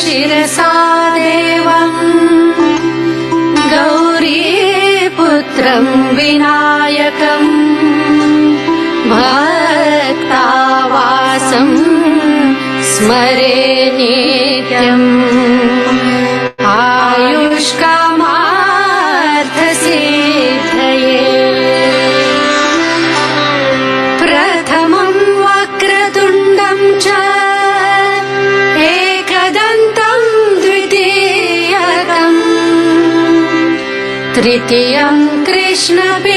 शिरसा देवम् गौरीपुत्रम् विनायकम् भक्तावासम् स्मरे नित्यम् आयुष्कामार्थसिद्धये प्रथमम् वक्रतुण्डम् च एकदन्तम् द्वितीयकम् तृतीयम् कृष्णपिङ्गाक्षम्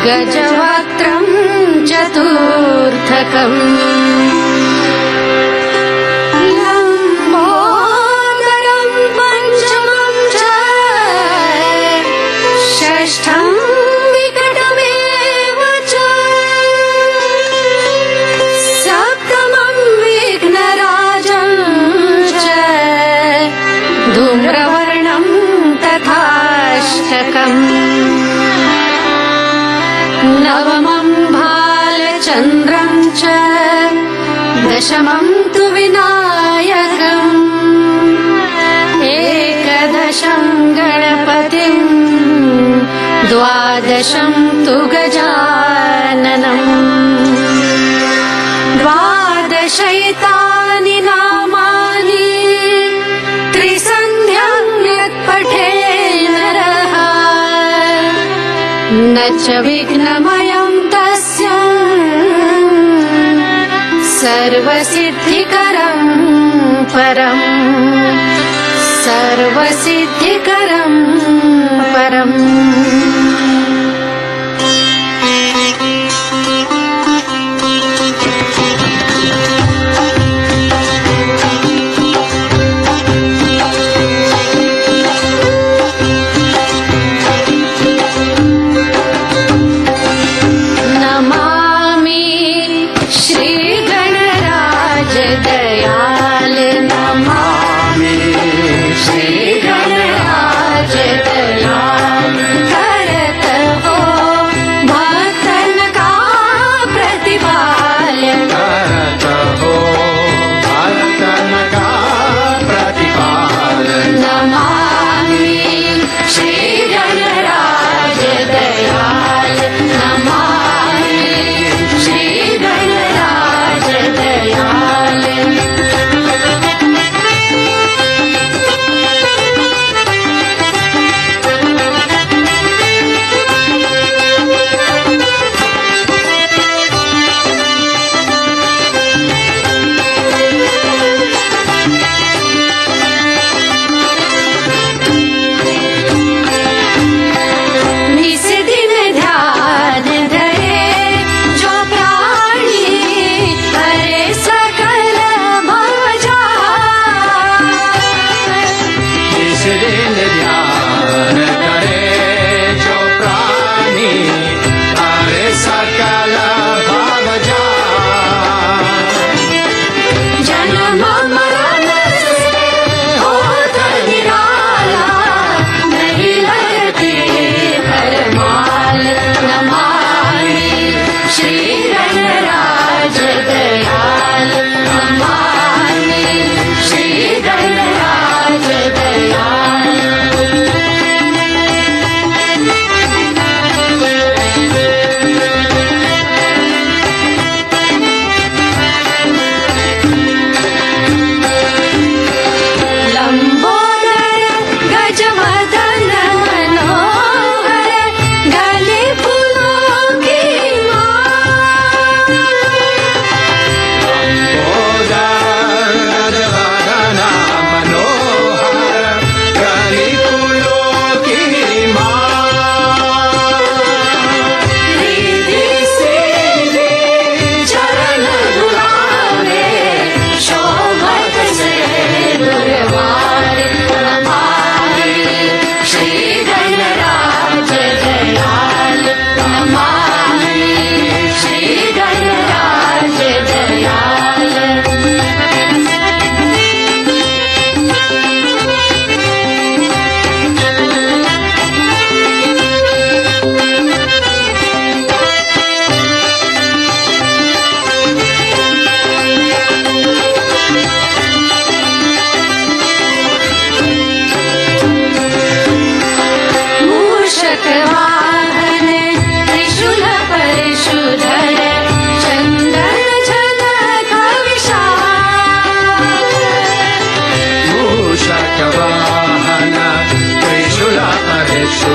गजवक्त्रम् चतुर्थकम् लम्बोदरम् पञ्चमम् च षष्ठम् विकटमेव च सप्तमम् विघ्नराजम् च धूम्रवर्णम् तथाष्टकम् नवमम् भालचन्द्रम् च दशमम् तु विनायकम् एकदशम् गणपतिम् द्वादशम् तु गजाननम् द्वादशैतानि नामानि त्रिसन्ध्यम् यत्पठे नरः न च विघ्नमयम् तस्य सर्वसिद्धिकरम् परम् सर्वसिद्धिकरम् परम् दयाल नमामि श्री गणराज दयाल।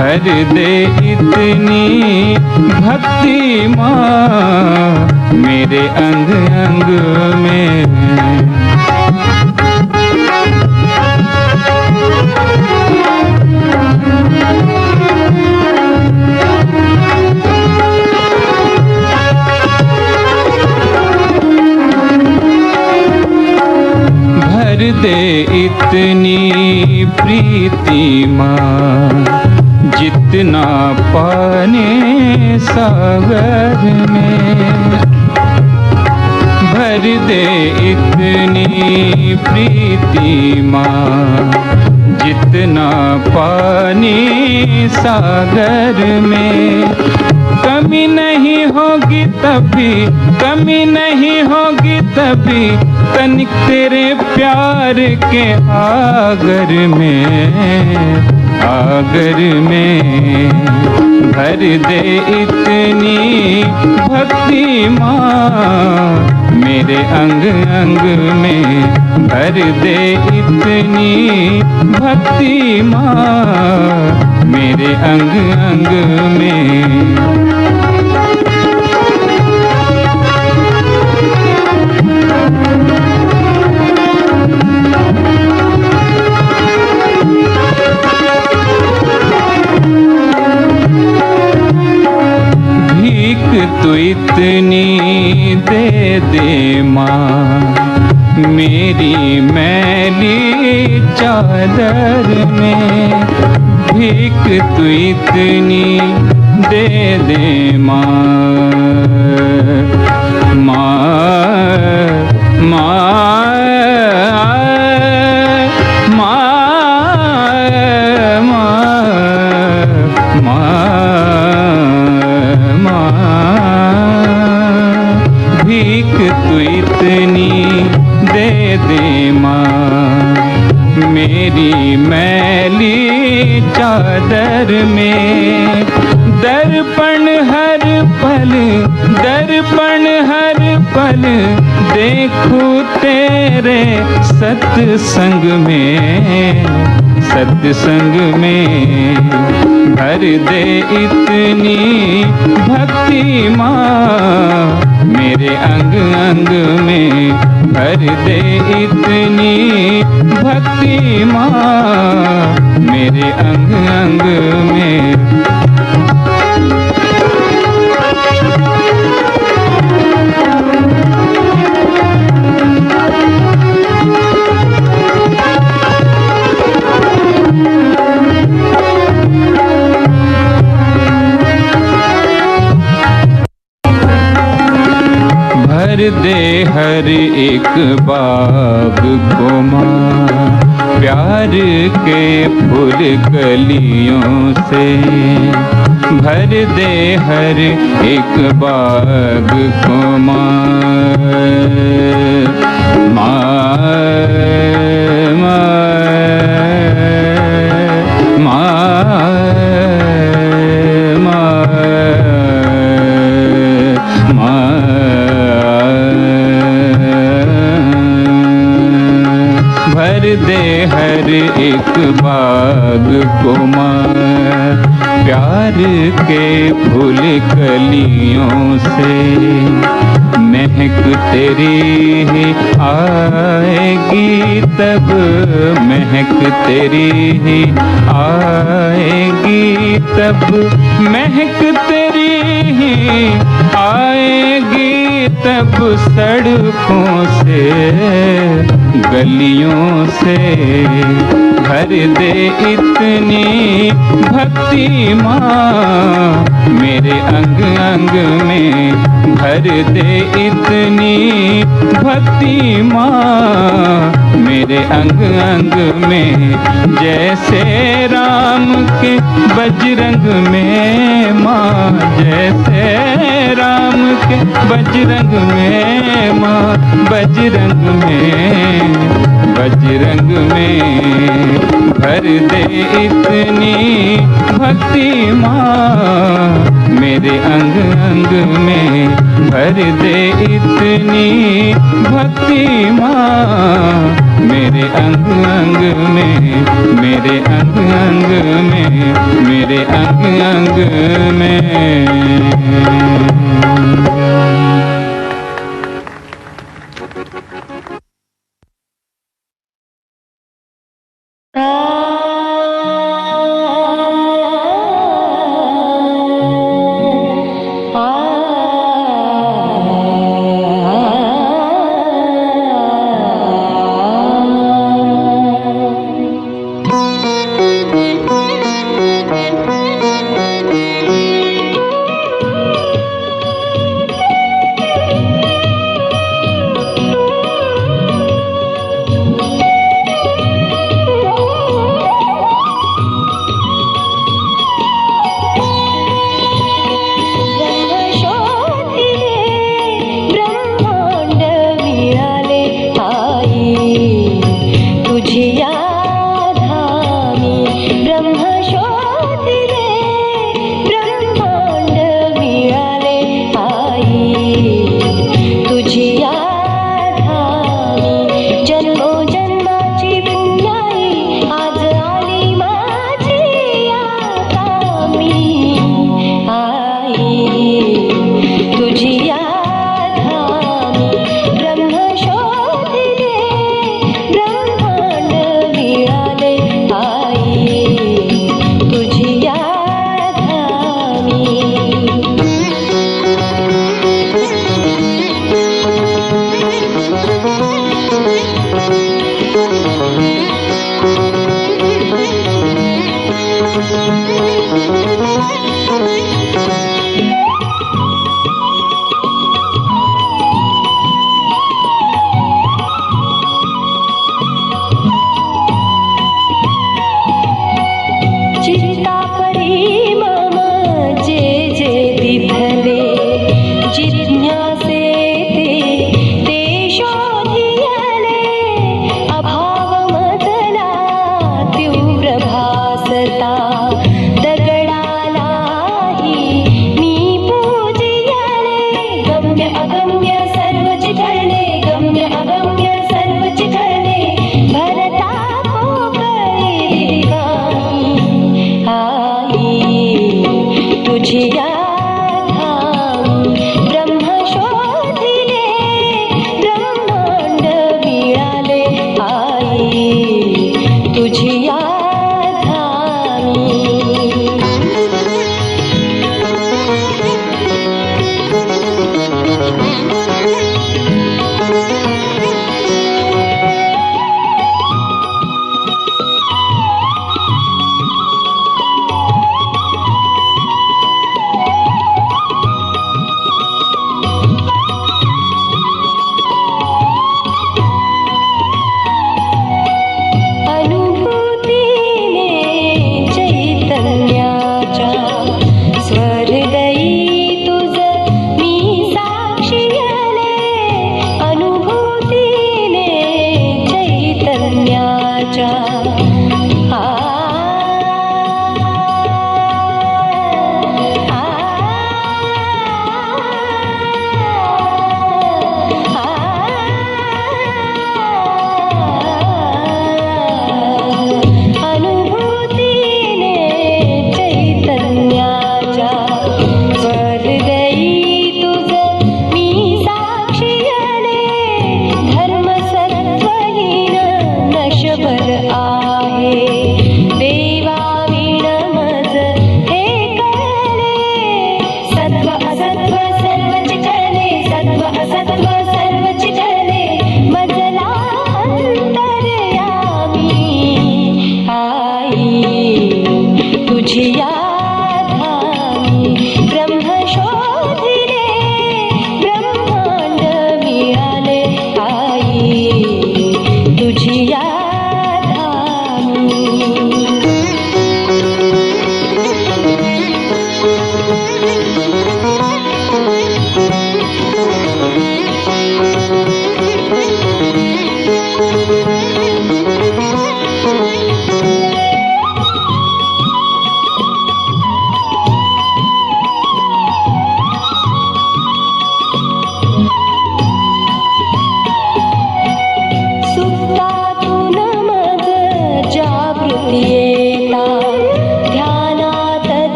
भर दे इतनी भक्ति माँ मेरे अंग अंग में। भर दे इतनी प्रीति माँ जितना पाने सागर में। भर दे इतनी प्रीति माँ जितना पानी सागर में। कमी नहीं होगी तभी, कमी नहीं होगी तभी तनिक तेरे प्यार के आगर में, आगर में। भर दे इतनी भक्ति माँ मेरे अंग अंग में। भर दे इतनी भक्ति माँ मेरे अंग अंग में। तू इतनी दे दे माँ मेरी मैली चादर में। भीख तू इतनी दे दे माँ, माँ माँ भीख तू इतनी दे दे माँ मेरी मैली चादर में। दर्पण हर पल, दर्पण हर पल देखूं तेरे सत्संग में, सत्संग में। भर दे इतनी भक्ति माँ मेरे अंग अंग में। भर दे इतनी भक्ति माँ मेरे अंग अंग में। भर दे हर एक बाग को माँ प्यार के फूल कलियों से। भर दे हर एक बाग को माँ, माँ भर दे हर एक बाग को माँ प्यार के फूल कलियों से। महक तेरी ही आएगी तब, महक तेरी ही आएगी तब, महक तेरी ही आएगी तब सड़कों से गलियों से। भर दे इतनी भक्ति माँ मेरे अंग अंग में। भर दे इतनी भक्ति माँ मेरे अंग अंग में। जैसे राम के बजरंग में माँ, जैसे राम के बजरंग में माँ, बजरंग में, बजरंग में। भर दे इतनी भक्ति माँ मेरे अंग अंग में। भर दे इतनी भक्ति माँ मेरे अंग अंग में, मेरे अंग अंग में, मेरे अंग अंग में।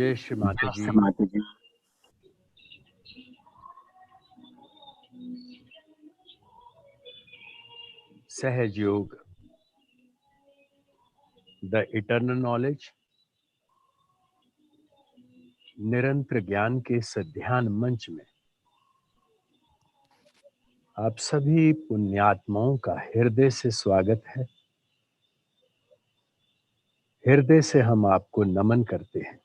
जय श्री माता जी। सहज योग, द इटर्नल नॉलेज, निरंतर ज्ञान के इस ध्यान मंच में आप सभी पुण्यात्माओं का हृदय से स्वागत है। हृदय से हम आपको नमन करते हैं।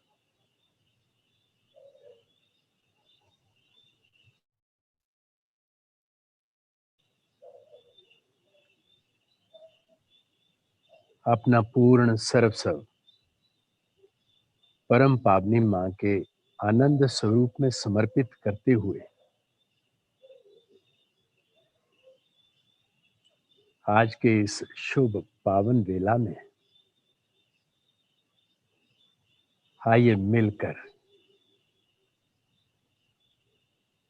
अपना पूर्ण सर्वस्व परम पावनी मां के आनंद स्वरूप में समर्पित करते हुए आज के इस शुभ पावन वेला में आइए मिलकर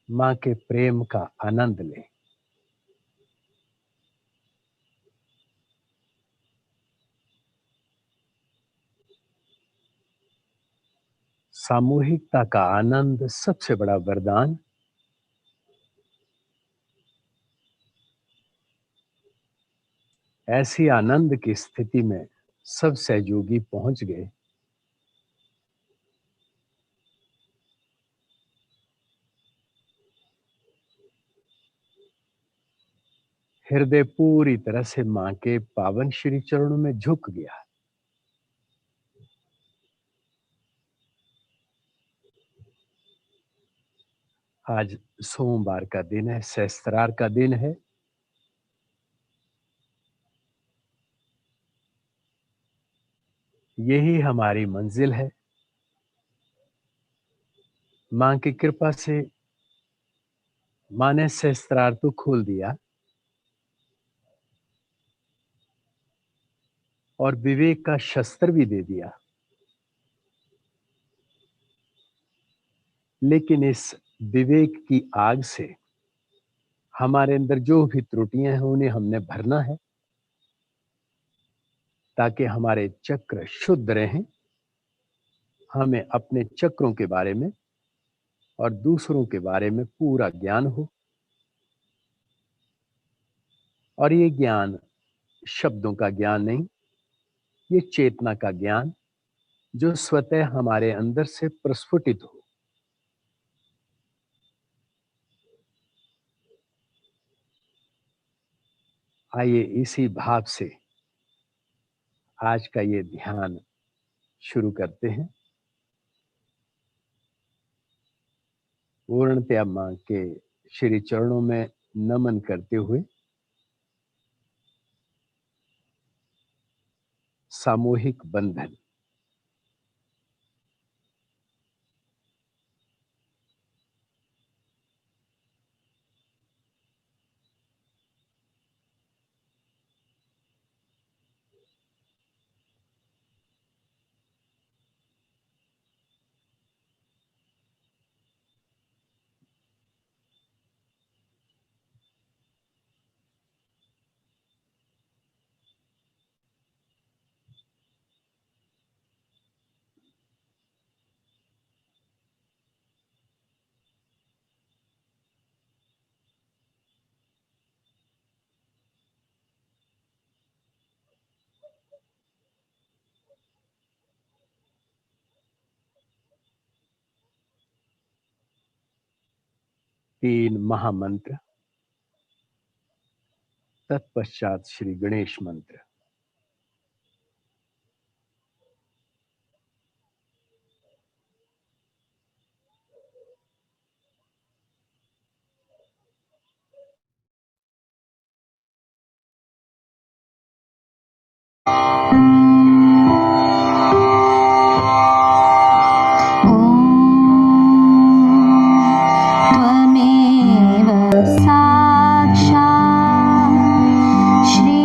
मां के प्रेम का आनंद लें। सामूहिकता का आनंद सबसे बड़ा वरदान। ऐसी आनंद की स्थिति में सब सहयोगी पहुंच गए। हृदय पूरी तरह से मां के पावन श्री चरणों में झुक गया। आज सोमवार का दिन है, सहस्त्रार का दिन है। यही हमारी मंजिल है। मां की कृपा से मां ने सहस्त्रार तो खोल दिया और विवेक का शस्त्र भी दे दिया, लेकिन इस विवेक की आग से हमारे अंदर जो भी त्रुटियां हैं उन्हें हमने भरना है, ताकि हमारे चक्र शुद्ध रहें। हमें अपने चक्रों के बारे में और दूसरों के बारे में पूरा ज्ञान हो, और ये ज्ञान शब्दों का ज्ञान नहीं, ये चेतना का ज्ञान जो स्वतः हमारे अंदर से प्रस्फुटित हो। आइए इसी भाव से आज का ये ध्यान शुरू करते हैं। पूर्णतया मां के श्री चरणों में नमन करते हुए सामूहिक बंधन। तीन महामंत्र, तत्पश्चात श्री गणेश मंत्र। त्वमेव साक्षात् श्री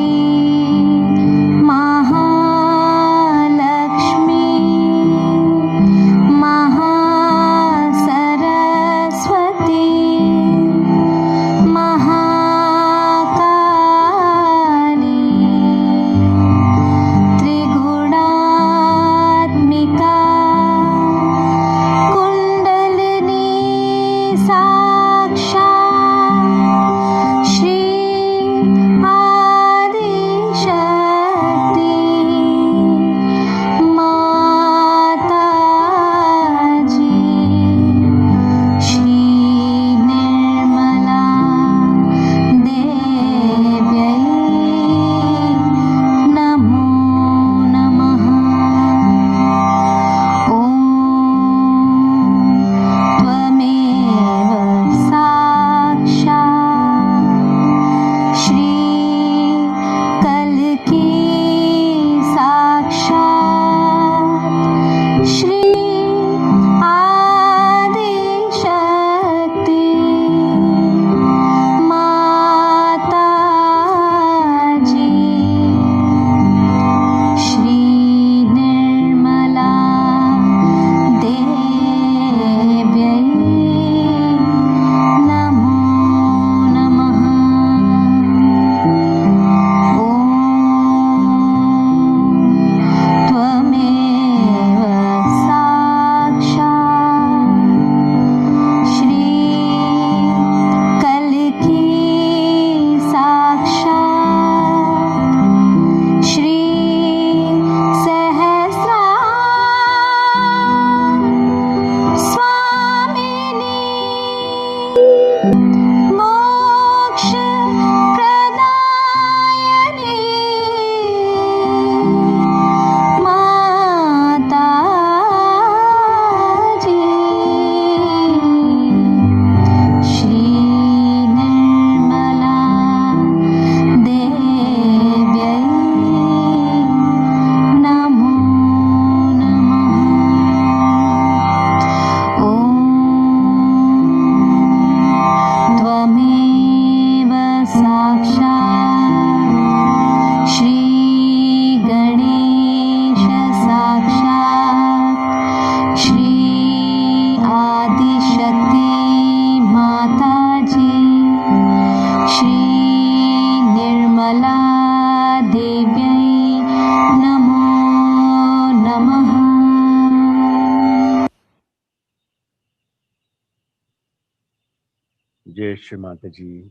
श्री माता जी।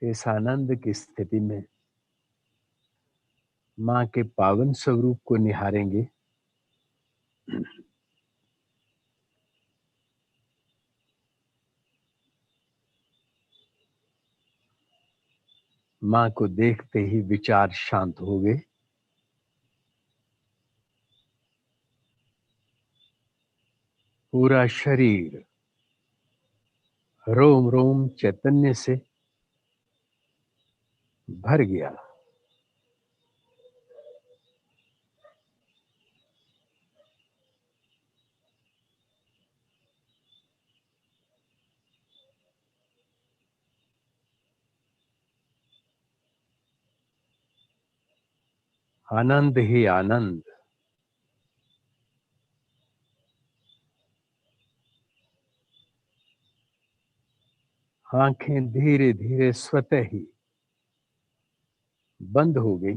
इस आनंद की स्थिति में माँ के पावन स्वरूप को निहारेंगे। माँ को देखते ही विचार शांत हो गए। पूरा शरीर रोम रोम चैतन्य से भर गया। आनंद ही आनंद। आंखें धीरे धीरे स्वतः ही बंद हो गई।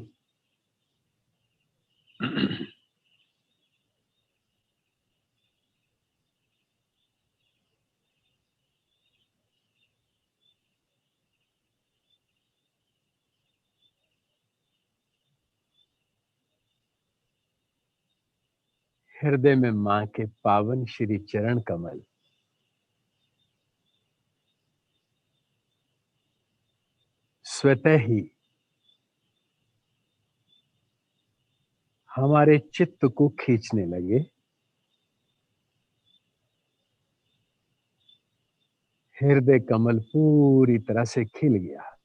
हृदय में माँ के पावन श्री चरण कमल स्वतः ही हमारे चित्त को खींचने लगे। हृदय कमल पूरी तरह से खिल गया।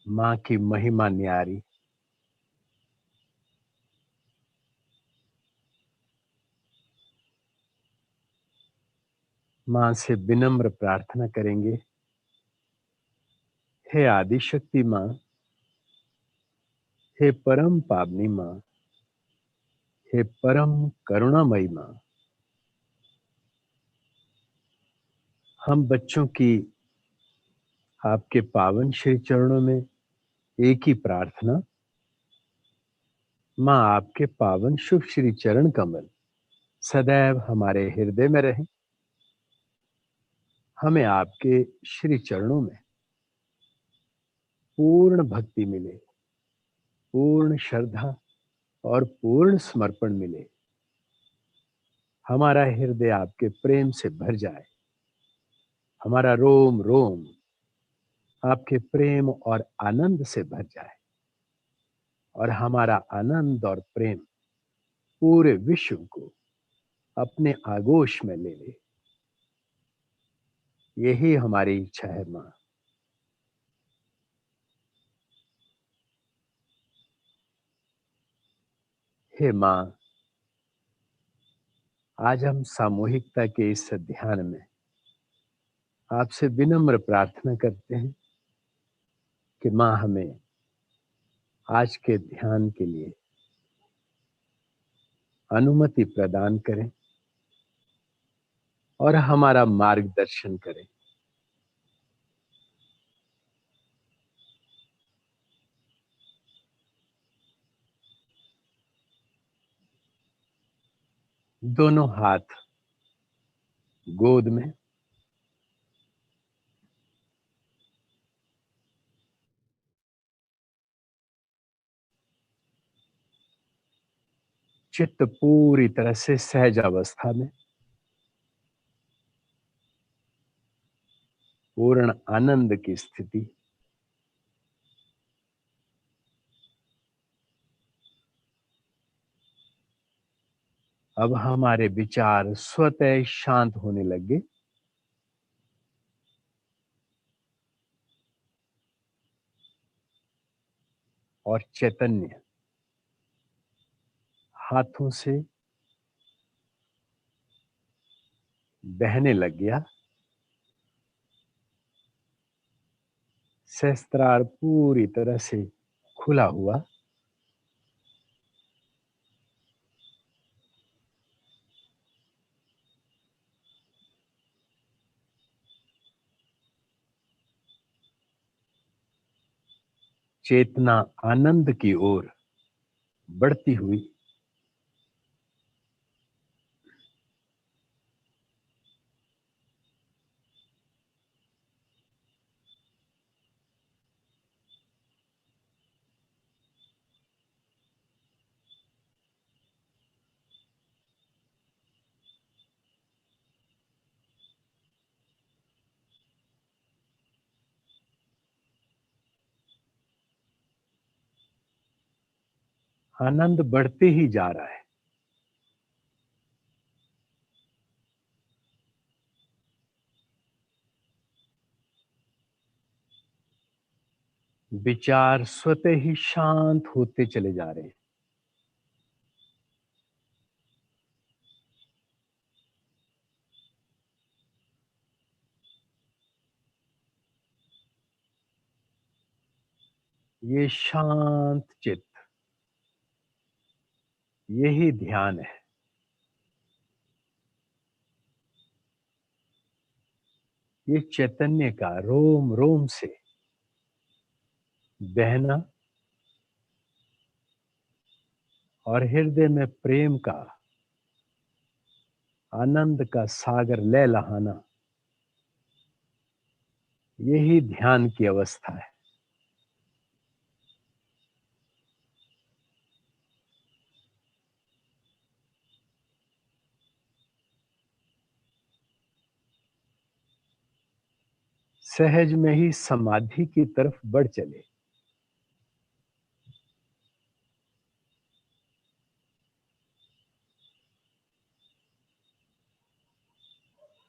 माँ की महिमा न्यारी। माँ से विनम्र प्रार्थना करेंगे, हे आदि शक्ति माँ, हे परम पावनी माँ, हे परम करुणामयी माँ, हम बच्चों की आपके पावन श्री चरणों में एक ही प्रार्थना, माँ आपके पावन शुभ श्री चरण कमल सदैव हमारे हृदय में रहे। हमें आपके श्री चरणों में पूर्ण भक्ति मिले, पूर्ण श्रद्धा और पूर्ण समर्पण मिले। हमारा हृदय आपके प्रेम से भर जाए। हमारा रोम रोम आपके प्रेम और आनंद से भर जाए और हमारा आनंद और प्रेम पूरे विश्व को अपने आगोश में ले ले। यही हमारी इच्छा है माँ। हे माँ, आज हम सामूहिकता के इस ध्यान में आपसे विनम्र प्रार्थना करते हैं कि माँ हमें आज के ध्यान के लिए अनुमति प्रदान करें और हमारा मार्गदर्शन करें। दोनों हाथ गोद में, चित्त पूरी तरह से सहज अवस्था में, पूर्ण आनंद की स्थिति। अब हमारे विचार स्वतः शांत होने लगे। और चैतन्य हाथों से बहने लग गया। सहस्त्रार पूरी तरह से खुला हुआ। चेतना आनंद की ओर बढ़ती हुई आनंद बढ़ते ही जा रहा है। विचार स्वतः ही शांत होते चले जा रहे हैं। ये शांत चित्त, यही ध्यान है। ये चैतन्य का रोम रोम से बहना और हृदय में प्रेम का आनंद का सागर लहलहाना, यही ध्यान की अवस्था है। सहज में ही समाधि की तरफ बढ़ चले।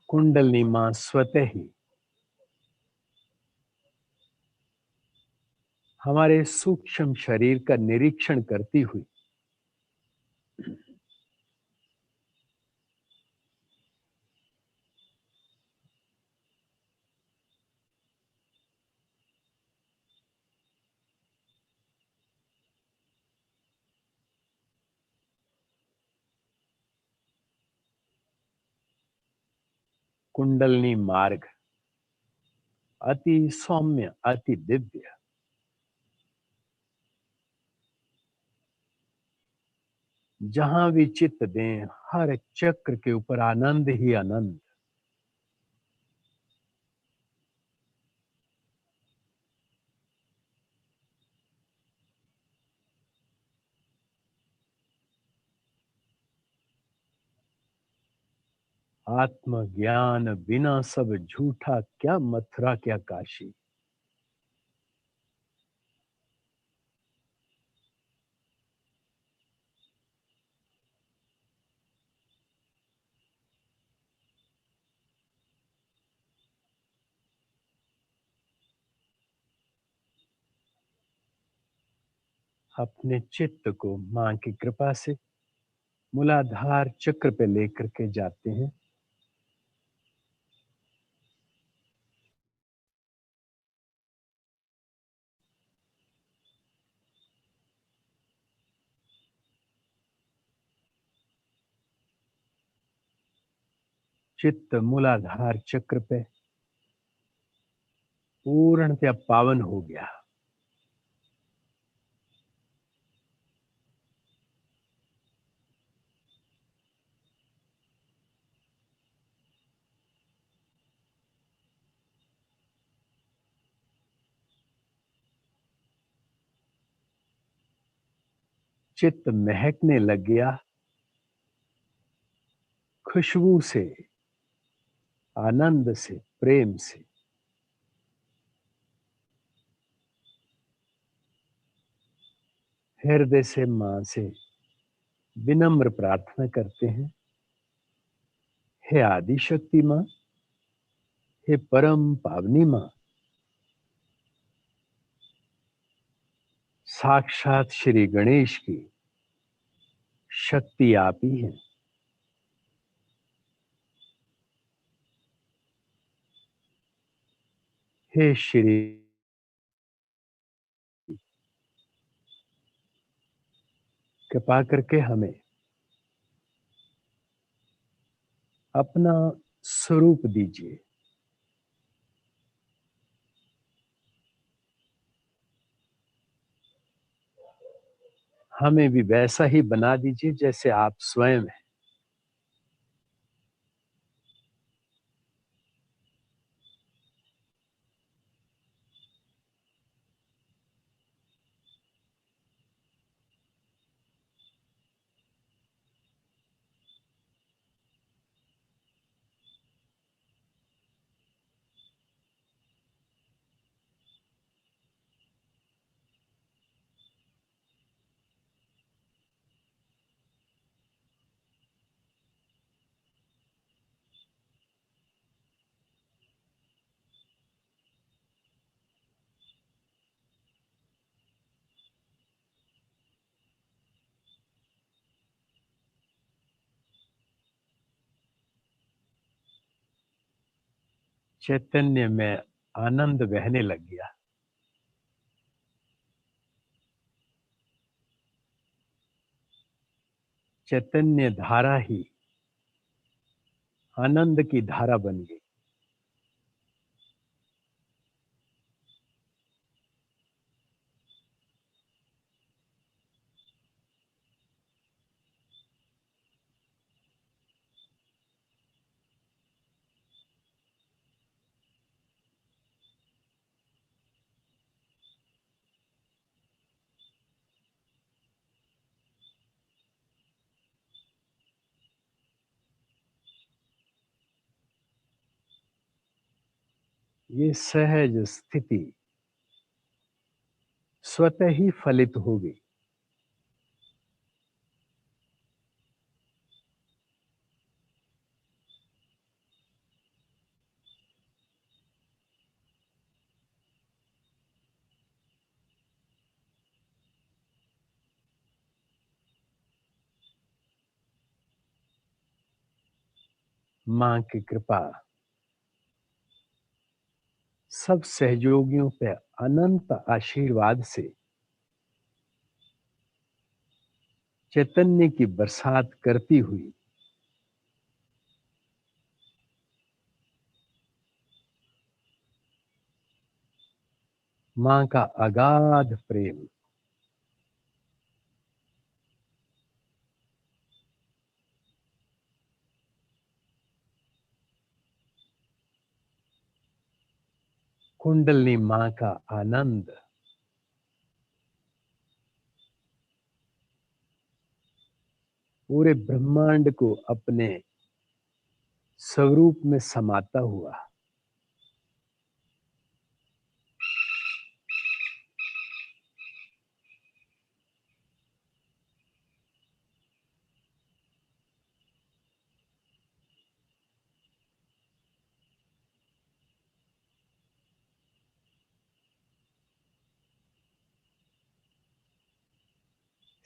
कुंडलनी मां स्वतः ही हमारे सूक्ष्म शरीर का निरीक्षण करती हुई कुंडलनी मार्ग अति सौम्य, अति दिव्य, जहां भी चित्त दें हर चक्र के ऊपर आनंद ही आनंद। आत्मज्ञान बिना सब झूठा, क्या मथुरा क्या काशी। अपने चित्त को मां की कृपा से मूलाधार चक्र पे लेकर के जाते हैं। चित्त मूलाधार चक्र पे पूर्णतया पावन हो गया। चित्त महकने लग गया खुशबू से, आनंद से, प्रेम से। हृदय से मां से विनम्र प्रार्थना करते हैं, हे आदि शक्ति मां, हे परम पावनी मां, साक्षात श्री गणेश की शक्ति आप ही हैं। हे श्री, कृपा करके हमें अपना स्वरूप दीजिए। हमें भी वैसा ही बना दीजिए जैसे आप स्वयं हैं। चैतन्य में आनंद बहने लग गया। चैतन्य धारा ही आनंद की धारा बन गई। ये सहज स्थिति स्वतः ही फलित हो गई। मां की कृपा सब सहयोगियों पे अनंत आशीर्वाद से चैतन्य की बरसात करती हुई मां का अगाध प्रेम कुंडलनी मां का आनंद पूरे ब्रह्मांड को अपने स्वरूप में समाता हुआ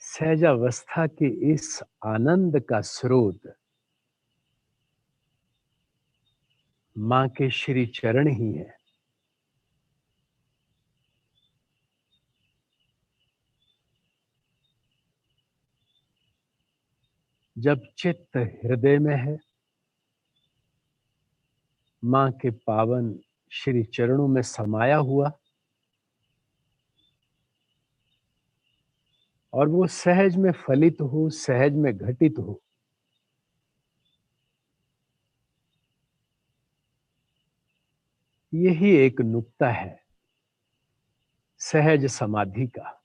सहजावस्था के इस आनंद का स्रोत मां के श्री चरण ही है। जब चित्त हृदय में है, मां के पावन श्री चरणों में समाया हुआ और वो सहज में फलित हो, सहज में घटित हो, यही एक नुक्ता है सहज समाधि का,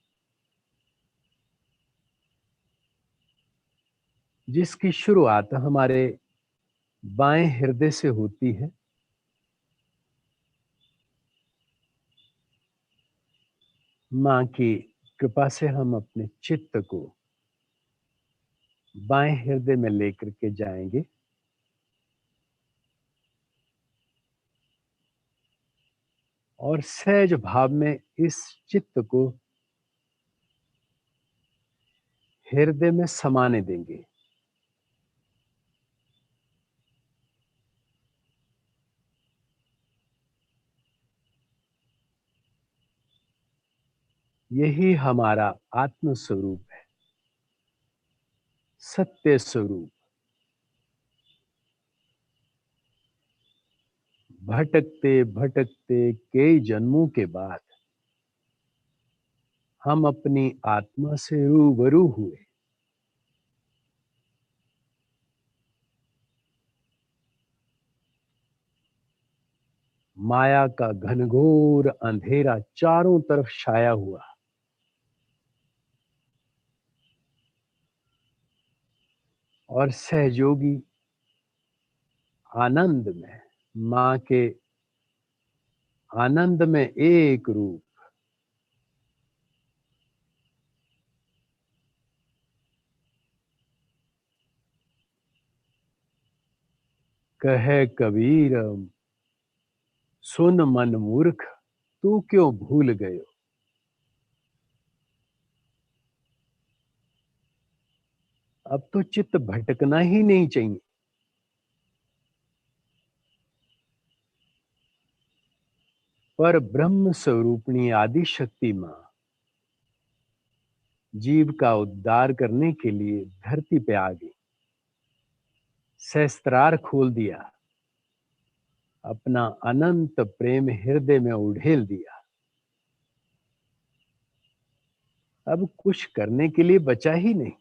जिसकी शुरुआत हमारे बाएं हृदय से होती है। मां की कृपा से हम अपने चित्त को बाएं हृदय में लेकर के जाएंगे और सहज भाव में इस चित्त को हृदय में समाने देंगे। यही हमारा आत्म स्वरूप है, सत्य स्वरूप। भटकते भटकते कई जन्मों के बाद हम अपनी आत्मा से रूबरू हुए। माया का घनघोर अंधेरा चारों तरफ छाया हुआ। और सहयोगी आनंद में, मां के आनंद में एक रूप, कहे कबीर सुन मन मूर्ख, तू क्यों भूल गयो। अब तो चित्त भटकना ही नहीं चाहिए। पर ब्रह्म स्वरूपणी आदि शक्ति मां जीव का उद्धार करने के लिए धरती पे आ गई। सहस्त्रार खोल दिया, अपना अनंत प्रेम हृदय में उड़ेल दिया। अब कुछ करने के लिए बचा ही नहीं।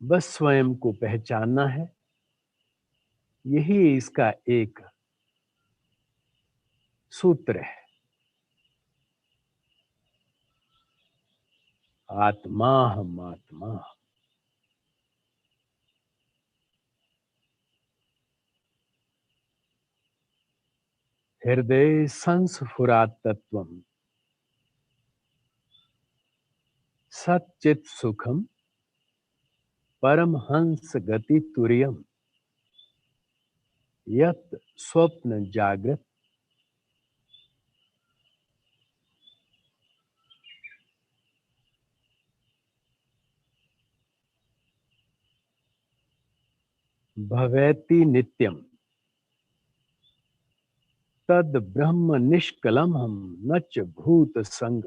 बस स्वयं को पहचानना है। यही इसका एक सूत्र है। आत्मा हम आत्मा। हृदय संस्फुरात तत्वम सच्चित सुखम परमहंस गति तुर्यम यत स्वप्न जागृत। भवेति नित्यम तद ब्रह्म निष्कलम हम नच भूत संग।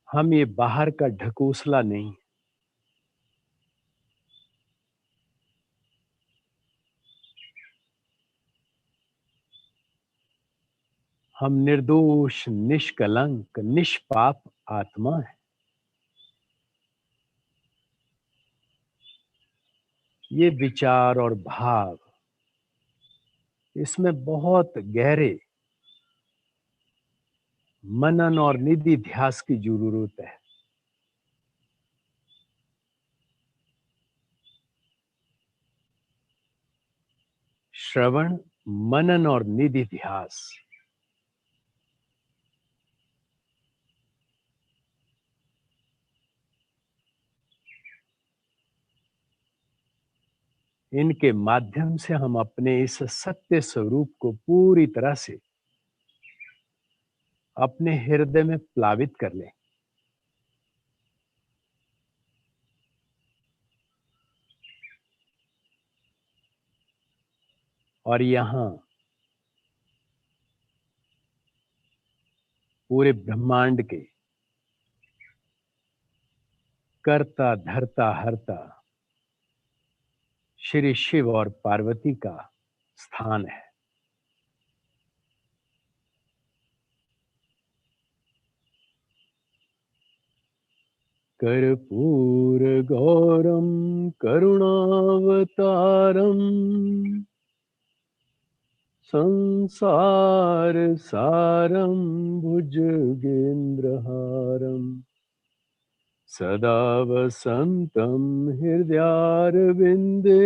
हम ये बाहर का ढकोसला नहीं, हम निर्दोष निष्कलंक निष्पाप आत्मा है। ये विचार और भाव, इसमें बहुत गहरे मनन और निधि ध्यास की जरूरत है। श्रवण, मनन और निधि ध्यास, इनके माध्यम से हम अपने इस सत्य स्वरूप को पूरी तरह से अपने हृदय में प्लावित कर लें। और यहां पूरे ब्रह्मांड के कर्ता धर्ता हर्ता श्री शिव और पार्वती का स्थान है। कर्पूर गौरम करुणावतारम संसार सारम भुजगेन्द्रहारम सदा वसंतम हृदयारविंदे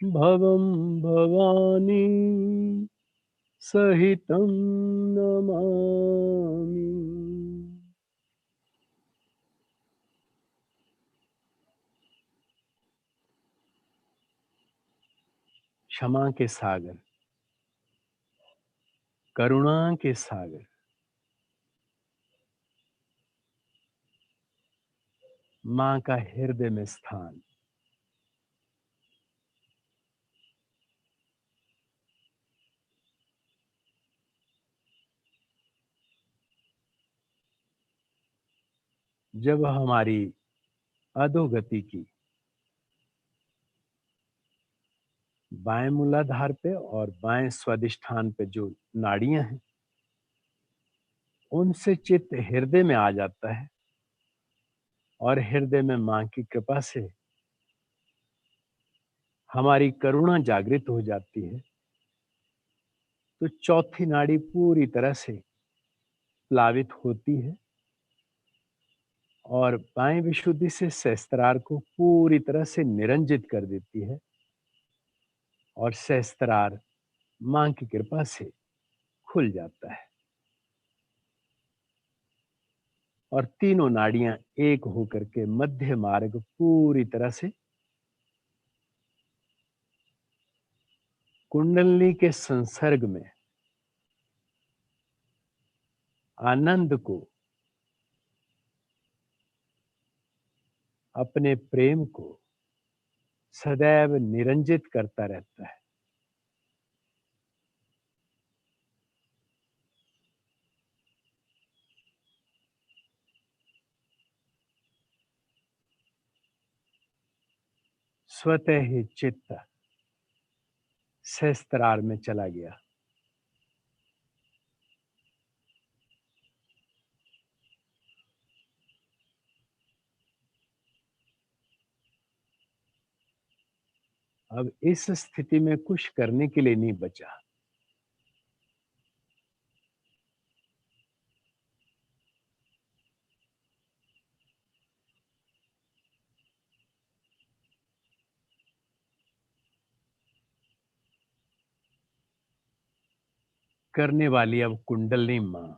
भवम भवानी सहितं नमामि। क्षमा के सागर, करुणा के सागर, मां का हृदय में स्थान। जब हमारी अधोगति की बाएं मूलाधार पे और बाएं स्वादिष्ठान पे जो नाड़ियां हैं, उनसे चित्त हृदय में आ जाता है और हृदय में मां की कृपा से हमारी करुणा जागृत हो जाती है। तो चौथी नाड़ी पूरी तरह से प्लावित होती है और बाएं विशुद्धि से सहस्त्रार को पूरी तरह से निरंजित कर देती है और सहस्त्रार मां की कृपा से खुल जाता है और तीनों नाड़ियां एक होकर के मध्य मार्ग पूरी तरह से कुंडलनी के संसर्ग में आनंद को, अपने प्रेम को सदैव निरंजित करता रहता है। स्वतः ही चित्त सहस्त्रार में चला गया। अब इस स्थिति में कुछ करने के लिए नहीं बचा। करने वाली अब कुंडलनी मां।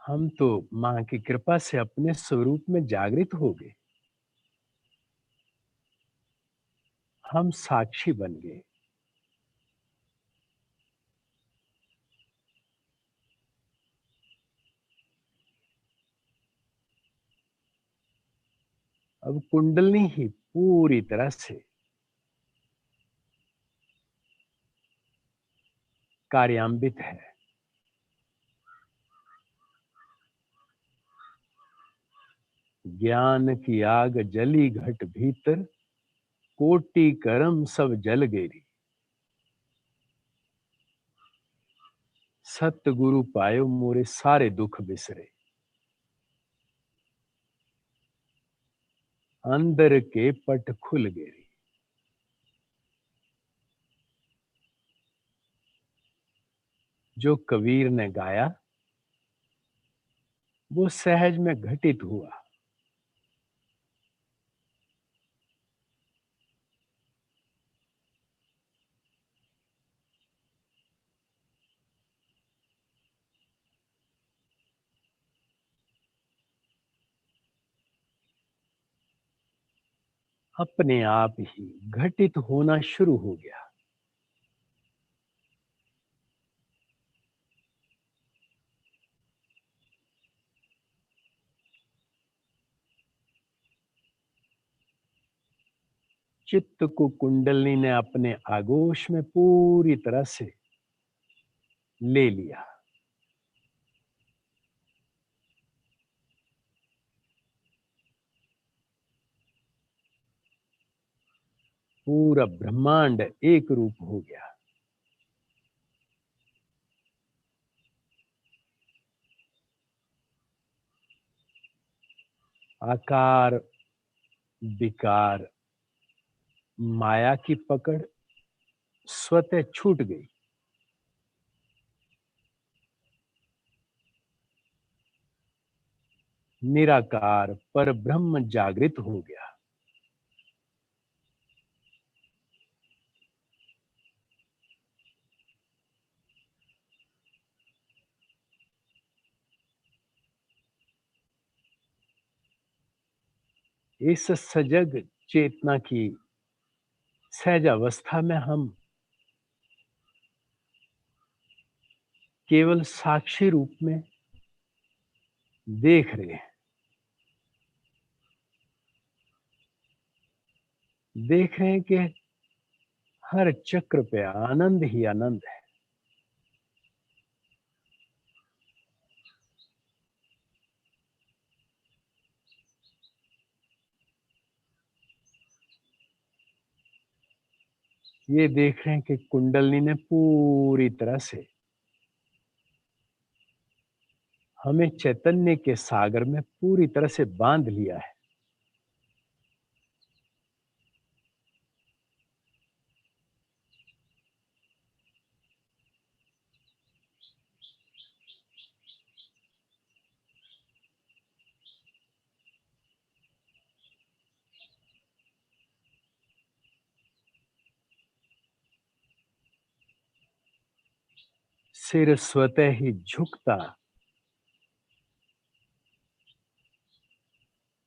हम तो मां की कृपा से अपने स्वरूप में जागृत हो गए। हम साक्षी बन गए। अब कुंडलनी ही पूरी तरह से कार्यान्वित है। ज्ञान की आग जली घट भीतर, कोटि करम सब जल गेरी। सतगुरु पायो मोरे सारे दुख बिसरे। अंदर के पट खुल गेरी। जो कबीर ने गाया वो सहज में घटित हुआ। अपने आप ही घटित होना शुरू हो गया। चित्त को कुंडलनी ने अपने आगोश में पूरी तरह से ले लिया। पूरा ब्रह्मांड एक रूप हो गया। आकार विकार माया की पकड़ स्वतः छूट गई। निराकार पर ब्रह्म जागृत हो गया। इस सजग चेतना की सहज अवस्था में हम केवल साक्षी रूप में देख रहे हैं। देख रहे हैं कि हर चक्र पे आनंद ही आनंद है। ये देख रहे हैं कि कुंडलनी ने पूरी तरह से हमें चैतन्य के सागर में पूरी तरह से बांध लिया है। सिर स्वतः ही झुकता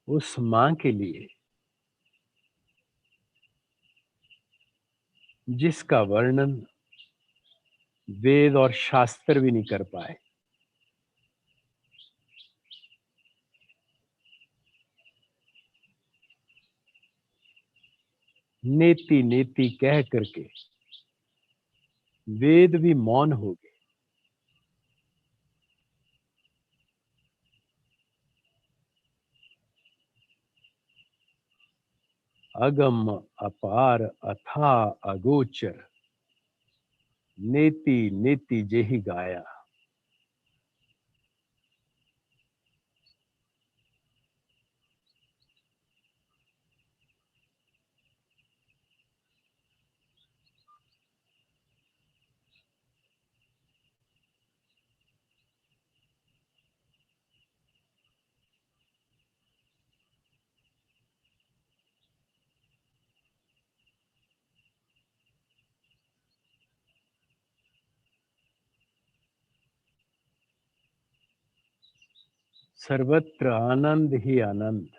उस मां के लिए जिसका वर्णन वेद और शास्त्र भी नहीं कर पाए। नेति नेति कह करके वेद भी मौन हो गए। अगम अपार अथा अगोचर नेति नेति जेहि गाया। सर्वत्र आनंद ही आनंद।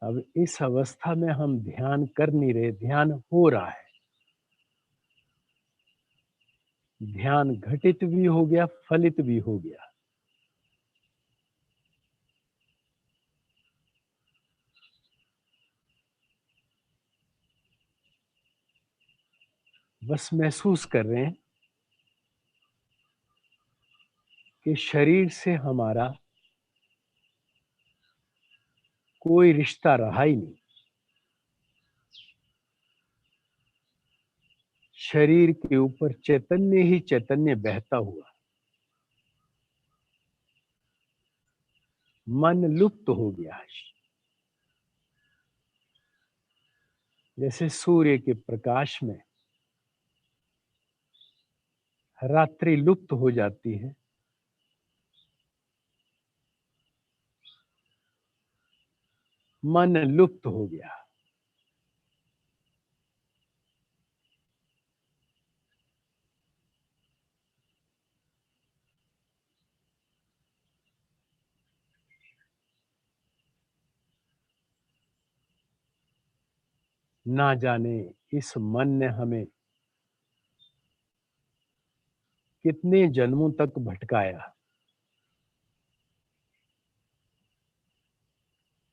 अब इस अवस्था में हम ध्यान कर नहीं रहे, ध्यान हो रहा है। ध्यान घटित भी हो गया, फलित भी हो गया। बस महसूस कर रहे हैं कि शरीर से हमारा कोई रिश्ता रहा ही नहीं। शरीर के ऊपर चैतन्य ही चैतन्य बहता हुआ, मन लुप्त हो गया। जैसे सूर्य के प्रकाश में रात्रि लुप्त हो जाती है, मन लुप्त हो गया। ना जाने इस मन ने हमें कितने जन्मों तक भटकाया।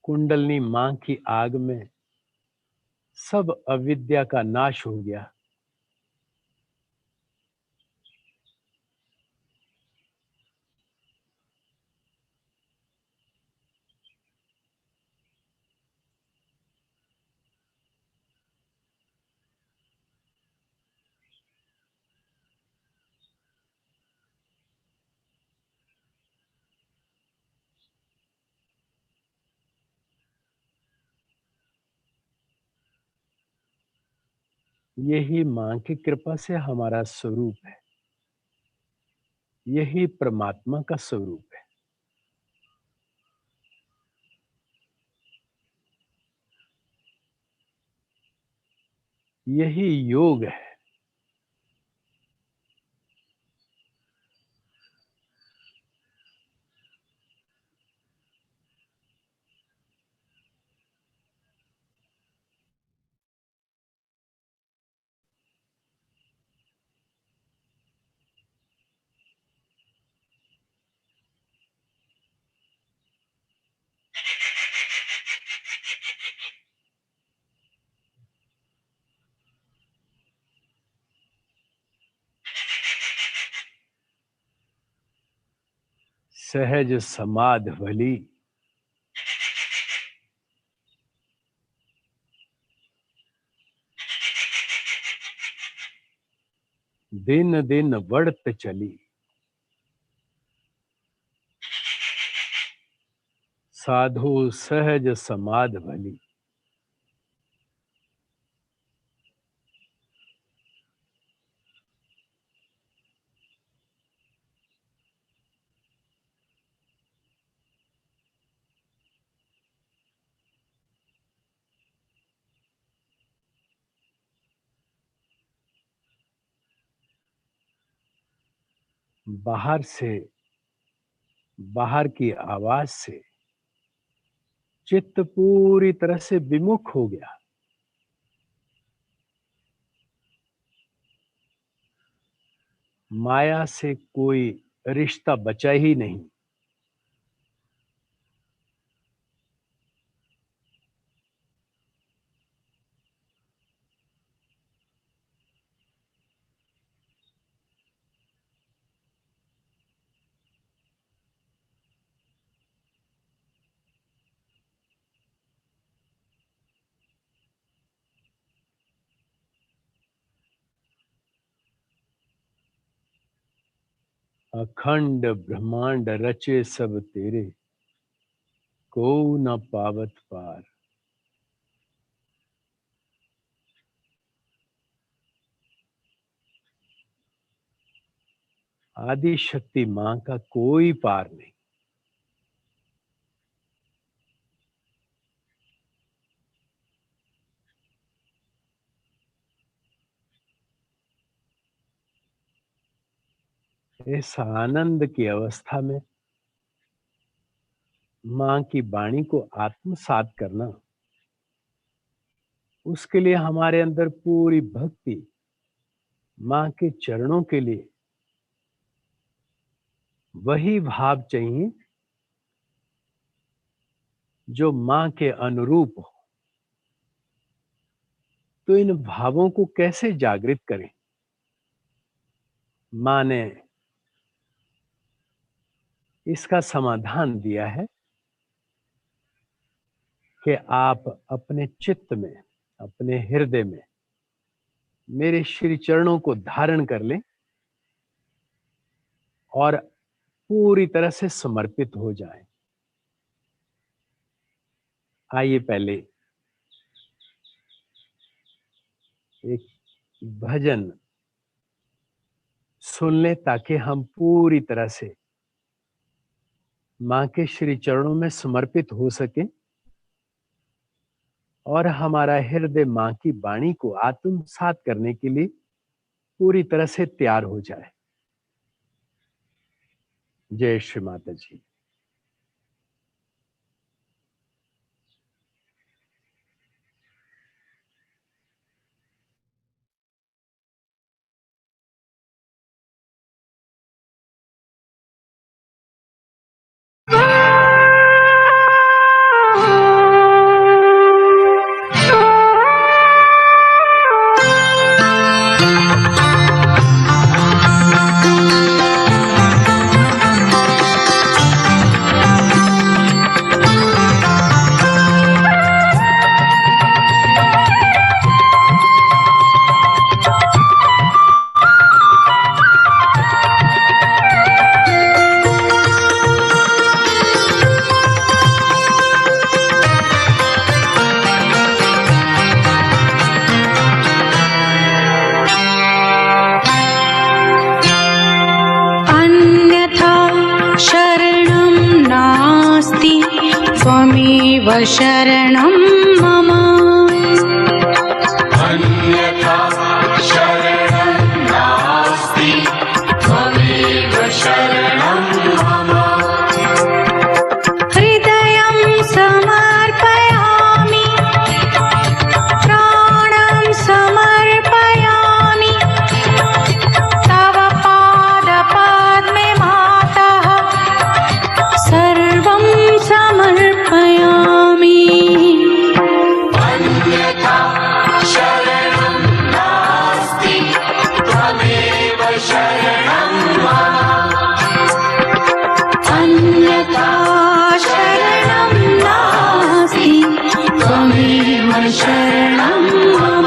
कुंडलनी मां की आग में सब अविद्या का नाश हो गया। यही मां की कृपा से हमारा स्वरूप है। यही परमात्मा का स्वरूप है। यही योग है। सहज समाध भली, दिन दिन बढ़त चली, साधु सहज समाध भली। बाहर की आवाज से चित्त पूरी तरह से विमुख हो गया। माया से कोई रिश्ता बचा ही नहीं। अखंड ब्रह्मांड रचे सब तेरे, को न पावत पार। आदि शक्ति मां का कोई पार नहीं। इस आनंद की अवस्था में मां की वाणी को आत्मसात करना, उसके लिए हमारे अंदर पूरी भक्ति मां के चरणों के लिए वही भाव चाहिए जो मां के अनुरूप हो। तो इन भावों को कैसे जागृत करें? मां ने इसका समाधान दिया है कि आप अपने चित्त में, अपने हृदय में मेरे श्री चरणों को धारण कर लें और पूरी तरह से समर्पित हो जाएं। आइए पहले एक भजन सुन लें ताकि हम पूरी तरह से मां के श्री चरणों में समर्पित हो सके और हमारा हृदय मां की वाणी को आत्मसात करने के लिए पूरी तरह से तैयार हो जाए। जय श्री माता जी। त्वमेव शरणं मम। अन्यथा शरणं नास्ति, त्वमेव शरणं मम। हृदयं समर्पयामि, प्राणं समर्पयामि, तव पादपद्मे मातः सर्वं समर्पयामि। अन्यथा शरणं नास्ति, त्वमेव शरणं मम। त्वमेव शरणं मम।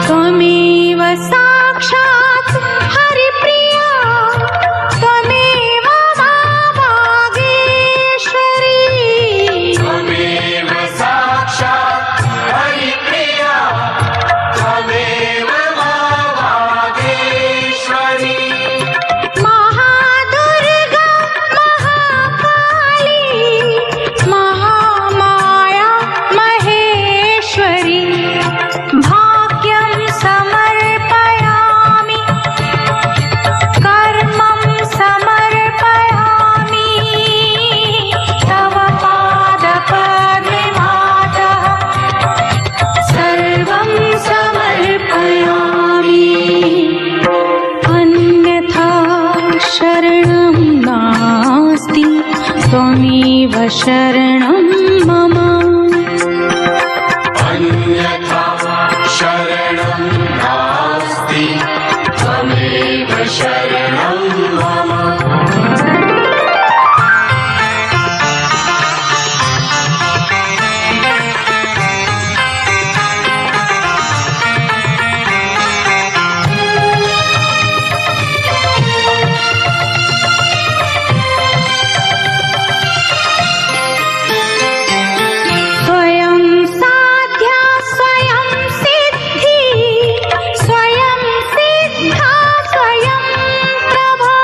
त्वमेव साक्षात् हरिप्रिया त्वमेव वागेश्वरी। त्वमेव साक्षात् हरिप्रिया त्वमेव वागेश्वरी। महादुर्गा महाकाली महामाया महेश्वरी। भाग्यं समर्पयामि कर्मं समर्पयामि तव पादपद्मे मातः सर्वं समर्पयामि। अन्यथा शरणं नास्ति त्वमेव शरणं मम। अन्यथा शरणं नास्ति त्वमेव शरणं मम। स्वयं साध्या स्वयं सिद्धि स्वयं सिद्धा स्वयं प्रभा।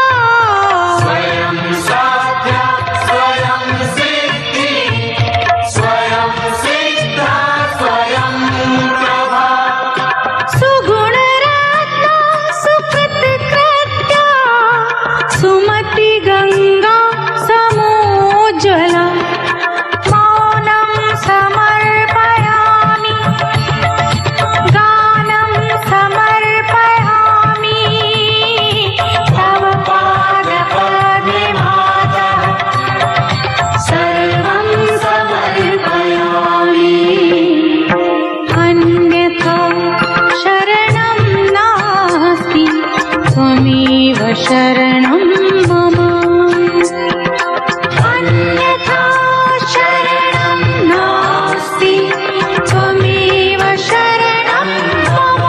स्वयं साध्या स्वयं सिद्धि स्वयं सिद्धा स्वयं प्रभा। सुगुणरत्ना सुकृतकृत्या सुमति गंगा समोज्ज्वला। मौनं समर्पयामि गानं समर्पयामि तव पादपद्मे मातः सर्वं समर्पयामि। अन्यथा शरणं नास्ति त्वमेव शरणं मम। अन्यथा शरणं नास्ति त्वमेव शरणं मम।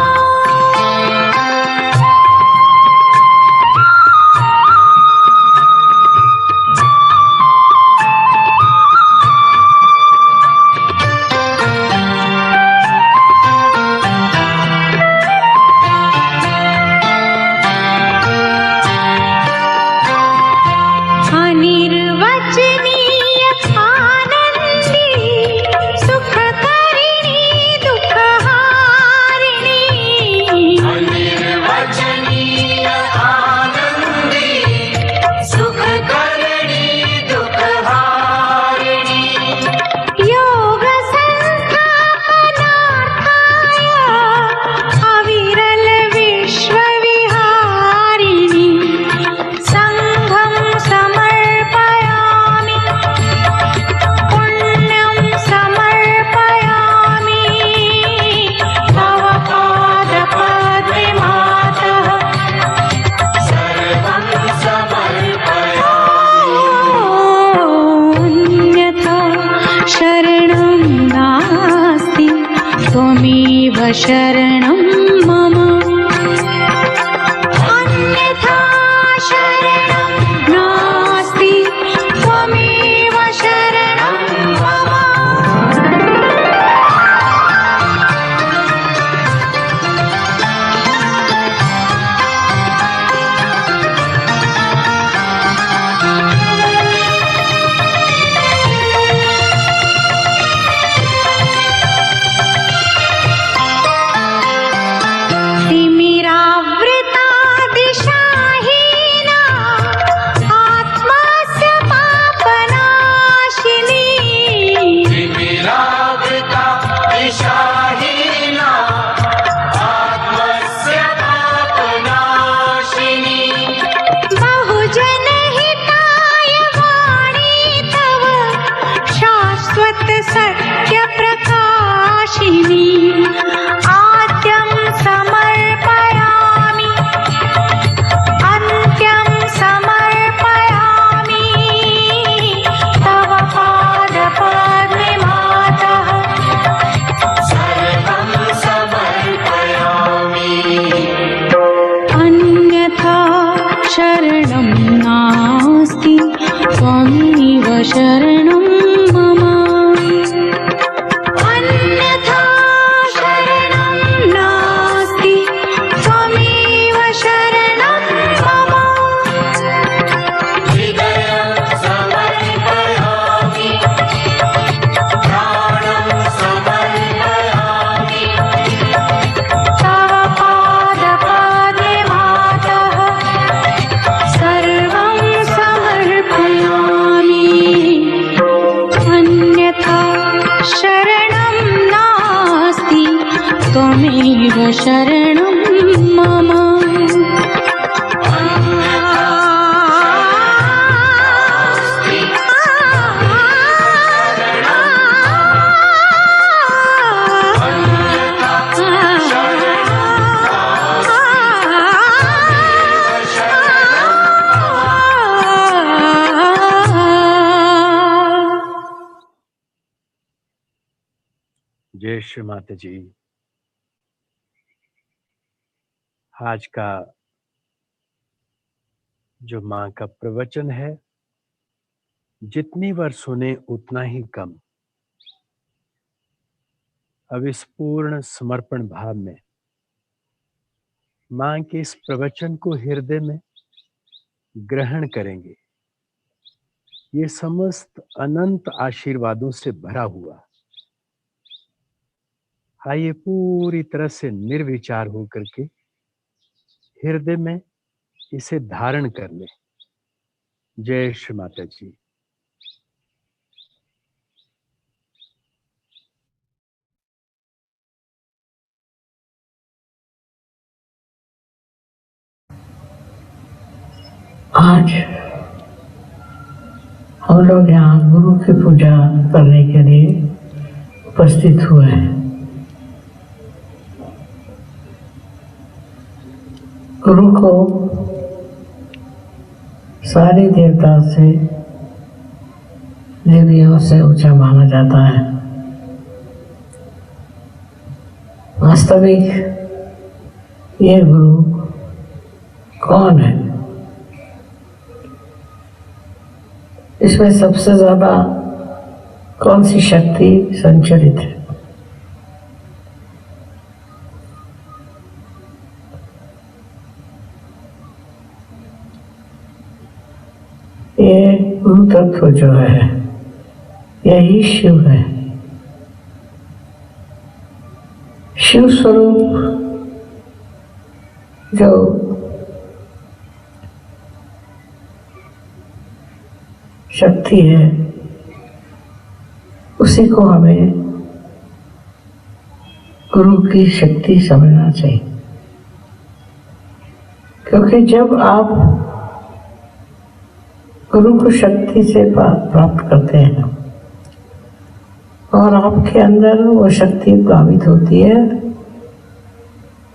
अनिर्वचनीय आनंदी सुखकरिणी दुःखहारिणी। अनिर्वचनीय आनंदी सुखकरिणी दुःखहारिणी। योग संस्थापनार्थाय अविरल विश्वविहारिणी। संघं समर्पयामि पुण्यं समर्पयामि तव पादपद्मे मातः सर्वं समर्पयामि। अन्यथा शरणं नास्ति त्वमेव शरणं मम। अन्यथा शरणं नास्ति त्वमेव शरणं मम। त्वमेव शरणं मम जय श्री माता जी। आज का जो माँ का प्रवचन है, जितनी बार सुने उतना ही कम। अब इस पूर्ण समर्पण भाव में माँ के इस प्रवचन को हृदय में ग्रहण करेंगे। ये समस्त अनंत आशीर्वादों से भरा हुआ, आइए पूरी तरह से निर्विचार होकर के हृदय में इसे धारण कर ले। जय श्री माता जी। आज हम लोग यहाँ गुरु की पूजा करने के लिए उपस्थित हुए हैं। गुरु को सारी देवता से, देवियों से ऊंचा माना जाता है। वास्तविक ये गुरु कौन है? इसमें सबसे ज्यादा कौन सी शक्ति संचरित है? ये गुरु तत्व जो है, यही शिव है। शिव स्वरूप जो शक्ति है, उसी को हमें गुरु की शक्ति समझना चाहिए। क्योंकि जब आप गुरु को शक्ति से प्राप्त करते हैं और आपके अंदर वो शक्ति प्लावित होती है,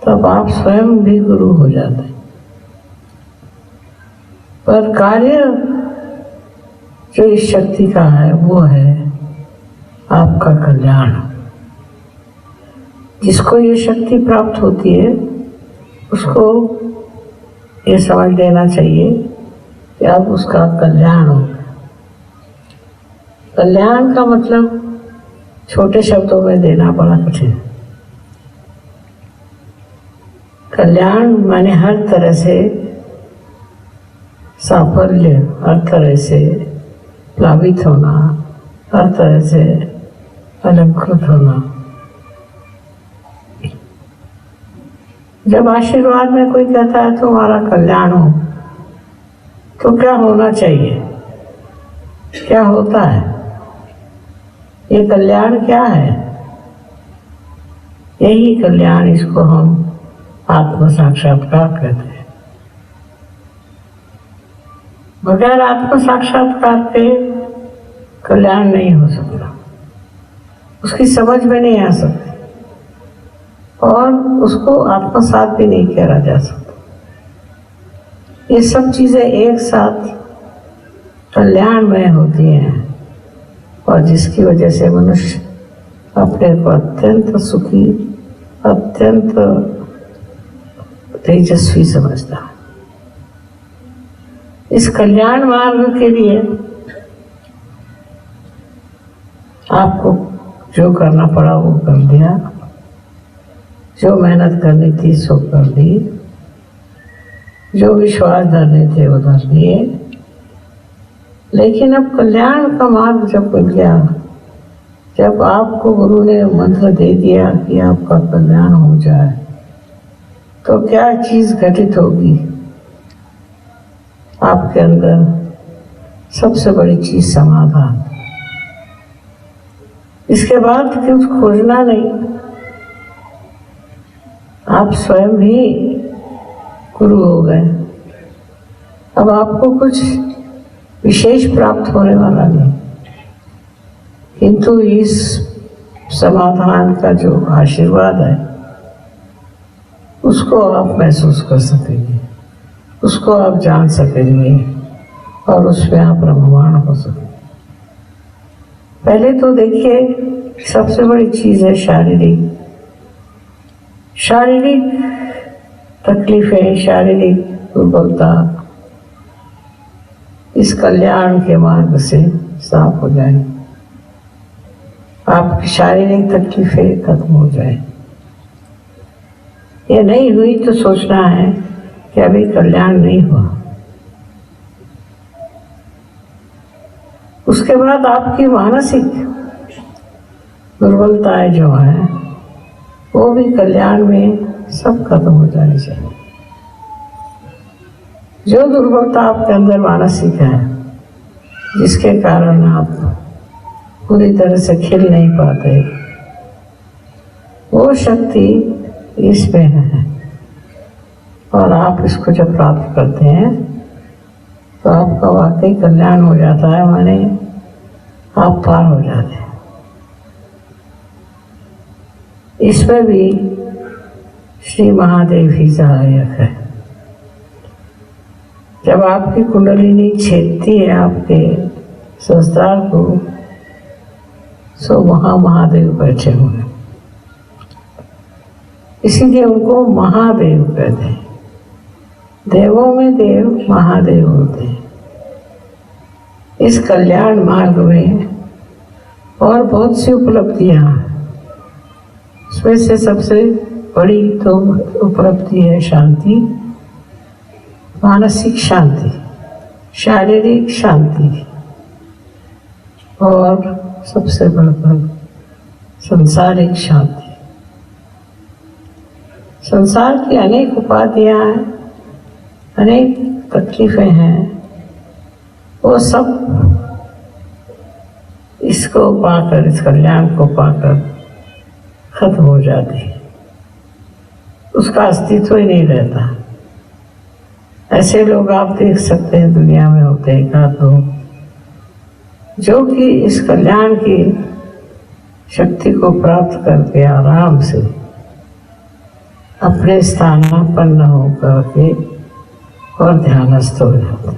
तब आप स्वयं भी गुरु हो जाते हैं। पर कार्य जो इस शक्ति का है, वो है आपका कल्याण। जिसको ये शक्ति प्राप्त होती है, उसको ये समझ लेना चाहिए कि अब उसका कल्याण हो। कल्याण का मतलब छोटे शब्दों में देना बड़ा कठिन है। कल्याण माने हर तरह से साफल्य, हर तरह से प्लावित होना, हर तरह से अलंकृत होना। जब आशीर्वाद में कोई कहता है तुम्हारा कल्याण हो, तो क्या होना चाहिए? क्या होता है? ये कल्याण क्या है? यही कल्याण, इसको हम आत्म साक्षात्कार कहते हैं। बगैर आत्म साक्षात्कार के कल्याण नहीं हो सकता, उसकी समझ में नहीं आ सकती और उसको आत्मसात भी नहीं करा जा सकता। ये सब चीजें एक साथ कल्याणमय होती हैं और जिसकी वजह से मनुष्य अपने को अत्यंत सुखी, अत्यंत तेजस्वी समझता है। इस कल्याण मार्ग के लिए आपको जो करना पड़ा वो कर दिया, जो मेहनत करनी थी सो कर दी, जो विश्वास धरने थे वो धर लिए। लेकिन अब कल्याण का मार्ग जब खुल गया, जब आपको गुरु ने मंत्र दे दिया कि आपका कल्याण हो जाए, तो क्या चीज घटित होगी? आपके अंदर सबसे बड़ी चीज समाधान। इसके बाद कुछ खोजना नहीं, आप स्वयं ही गुरु हो गए। अब आपको कुछ विशेष प्राप्त होने वाला नहीं, किंतु इस समाधान का जो आशीर्वाद है उसको आप महसूस कर सकेंगे, उसको आप जान सकेंगे और उसमें आप रममाण हो सकेंगे। पहले तो देखिए, सबसे बड़ी चीज है शारीरिक तकलीफें, शारीरिक दुर्बलता इस कल्याण के मार्ग से साफ हो जाए, आपकी शारीरिक तकलीफें खत्म हो जाए। ये नहीं हुई तो सोचना है कि अभी कल्याण नहीं हुआ। उसके बाद आपकी मानसिक दुर्बलताएं जो है वो भी कल्याण में सब खत्म हो जानी चाहिए। जो दुर्बलता आपके अंदर मानसिक है, जिसके कारण आप पूरी तरह से खिल नहीं पाते, वो शक्ति इसमें है। और आप इसको जब प्राप्त करते हैं तो आपका वाकई कल्याण हो जाता है, माने आप पार हो जाते हैं। इसमें भी श्री महादेव ही सहायक है। जब आपकी कुंडलिनी छेदती है आपके संस्कार को, सो वहाँ महादेव बैठे हुए हैं, इसीलिए उनको महादेव कहते हैं। देवों में देव महादेव होते हैं। इस कल्याण मार्ग में और बहुत सी उपलब्धियां हैं, उसमें से सबसे बड़ी तो उपलब्धि है शांति, मानसिक शांति, शारीरिक शांति, और सबसे बढ़कर सांसारिक शांति। संसार की अनेक उपाधियां हैं, अनेक तकलीफें हैं, वो सब इसको पाकर, इस कल्याण को पाकर खत्म हो जाती है, उसका अस्तित्व ही नहीं रहता। ऐसे लोग आप देख सकते हैं दुनिया में होते हैं का, तो जो कि इस कल्याण की शक्ति को प्राप्त करके आराम से अपने स्थानापन्न होकर के और ध्यानस्थ हो जाते।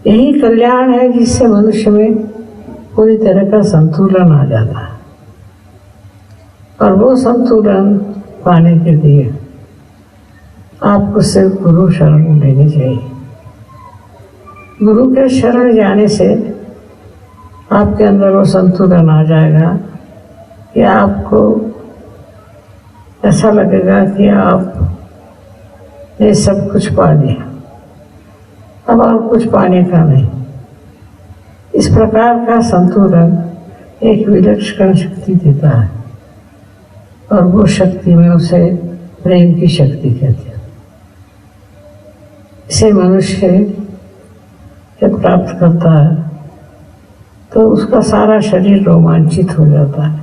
यही कल्याण है जिससे मनुष्य में पूरी तरह का संतुलन आ जाता है। और वो संतुलन पाने के लिए आपको सिर्फ गुरु शरण लेनी चाहिए। गुरु के शरण जाने से आपके अंदर वो संतुलन आ जाएगा कि आपको ऐसा लगेगा कि आपने सब कुछ पा लिया, अब और कुछ पाने का नहीं। इस प्रकार का संतुलन एक विलक्षण शक्ति देता है, और वो शक्ति में उसे प्रेम की शक्ति कहते हैं। इसे मनुष्य जब प्राप्त करता है तो उसका सारा शरीर रोमांचित हो जाता है,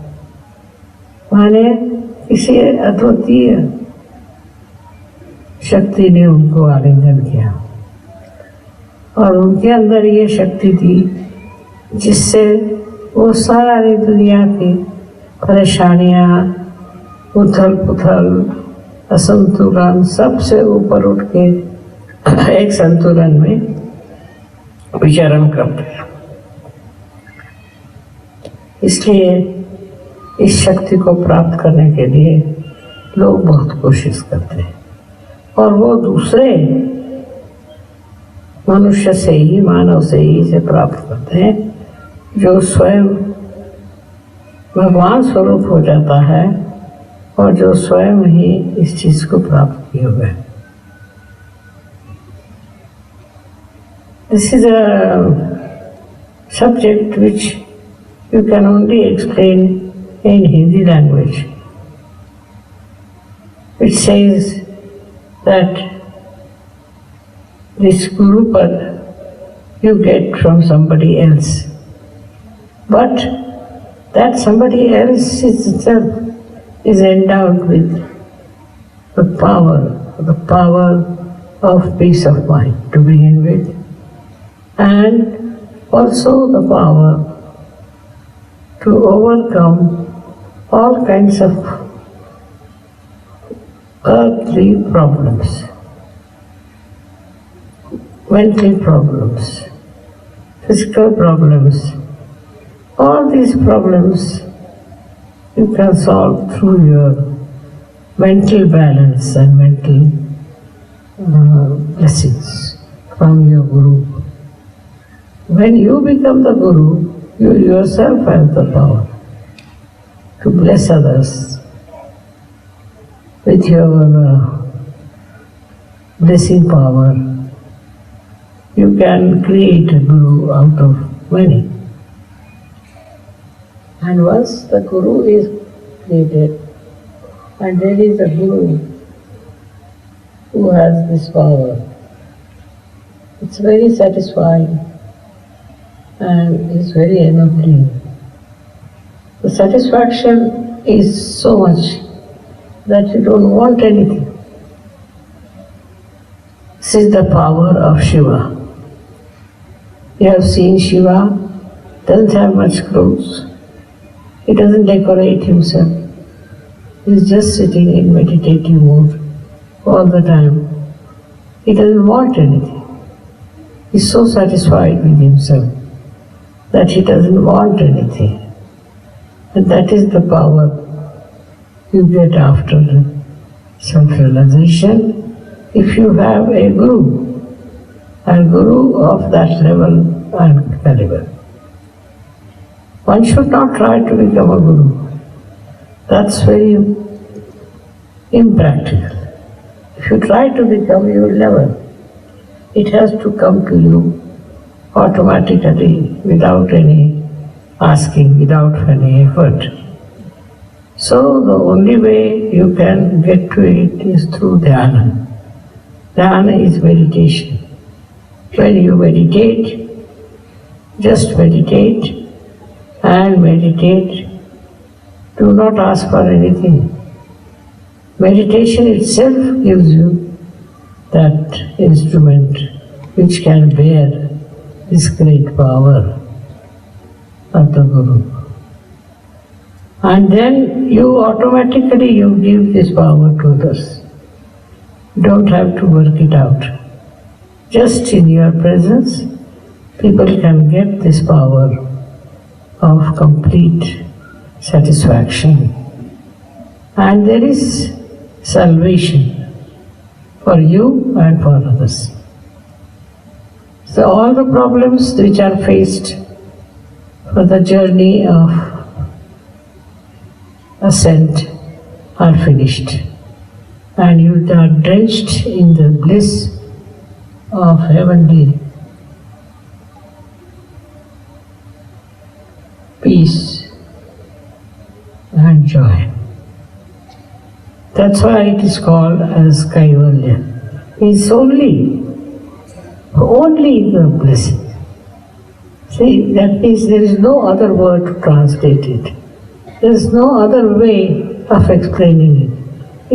माने किसी अद्वितीय शक्ति ने उनको आलिंगन किया और उनके अंदर ये शक्ति थी जिससे वो सारी दुनिया की परेशानियां, उथल पुथल, असंतुलन, सबसे ऊपर उठ के एक संतुलन में विचरण करते हैं। इसलिए इस शक्ति को प्राप्त करने के लिए लोग बहुत कोशिश करते हैं, और वो दूसरे मनुष्य से ही, मानव से ही इसे प्राप्त करते हैं, जो स्वयं भगवान स्वरूप हो जाता है और जो स्वयं ही इस चीज को प्राप्त किए हुए हैं। This is a subject which you can only explain in Hindi language, which says that this Guru Pad you get from somebody else, but that somebody else itself is endowed with the power of peace of mind to begin with, and also the power to overcome all kinds of earthly problems, mental problems, physical problems. All these problems you can solve through your mental balance and mental blessings from your Guru. When you become the Guru, you yourself have the power to bless others with your blessing power. You can create a Guru out of many. And once the Guru is created, and there is a Guru who has this power, it's very satisfying and it's very ennobling. The satisfaction is so much that you don't want anything. This is the power of Shiva. You have seen Shiva doesn't have much clothes. He doesn't decorate himself. He's just sitting in meditative mode all the time. He doesn't want anything. He's so satisfied with himself that he doesn't want anything. And that is the power you get after self-realization if you have a Guru of that level and caliber. One should not try to become a Guru. That's very impractical. If you try to become, you will never. It has to come to you automatically, without any asking, without any effort. So the only way you can get to it is through dhyana. Dhyana is meditation. When you meditate, just meditate and meditate. Do not ask for anything. Meditation itself gives you that instrument which can bear this great power of the Guru. And then you automatically give this power to others. You don't have to work it out. Just in your presence, people can get this power of complete satisfaction. And there is salvation for you and for others. So all the problems which are faced for the journey of ascent are finished, and you are drenched in the bliss of heavenly peace and joy. That's why it is called as Kaivalya. It's only the blessing. See, that means there is no other word to translate it. There is no other way of explaining it.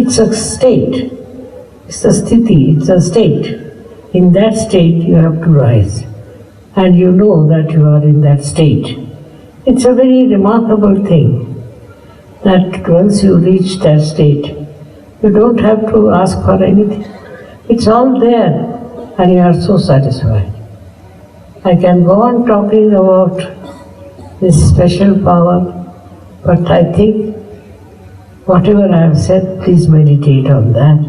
It's a state. It's a sthiti, it's a state. In that state you have to rise. And you know that you are in that state. It's a very remarkable thing that once you reach that state, you don't have to ask for anything. It's all there and you are so satisfied. I can go on talking about this special power, but I think whatever I have said, please meditate on that.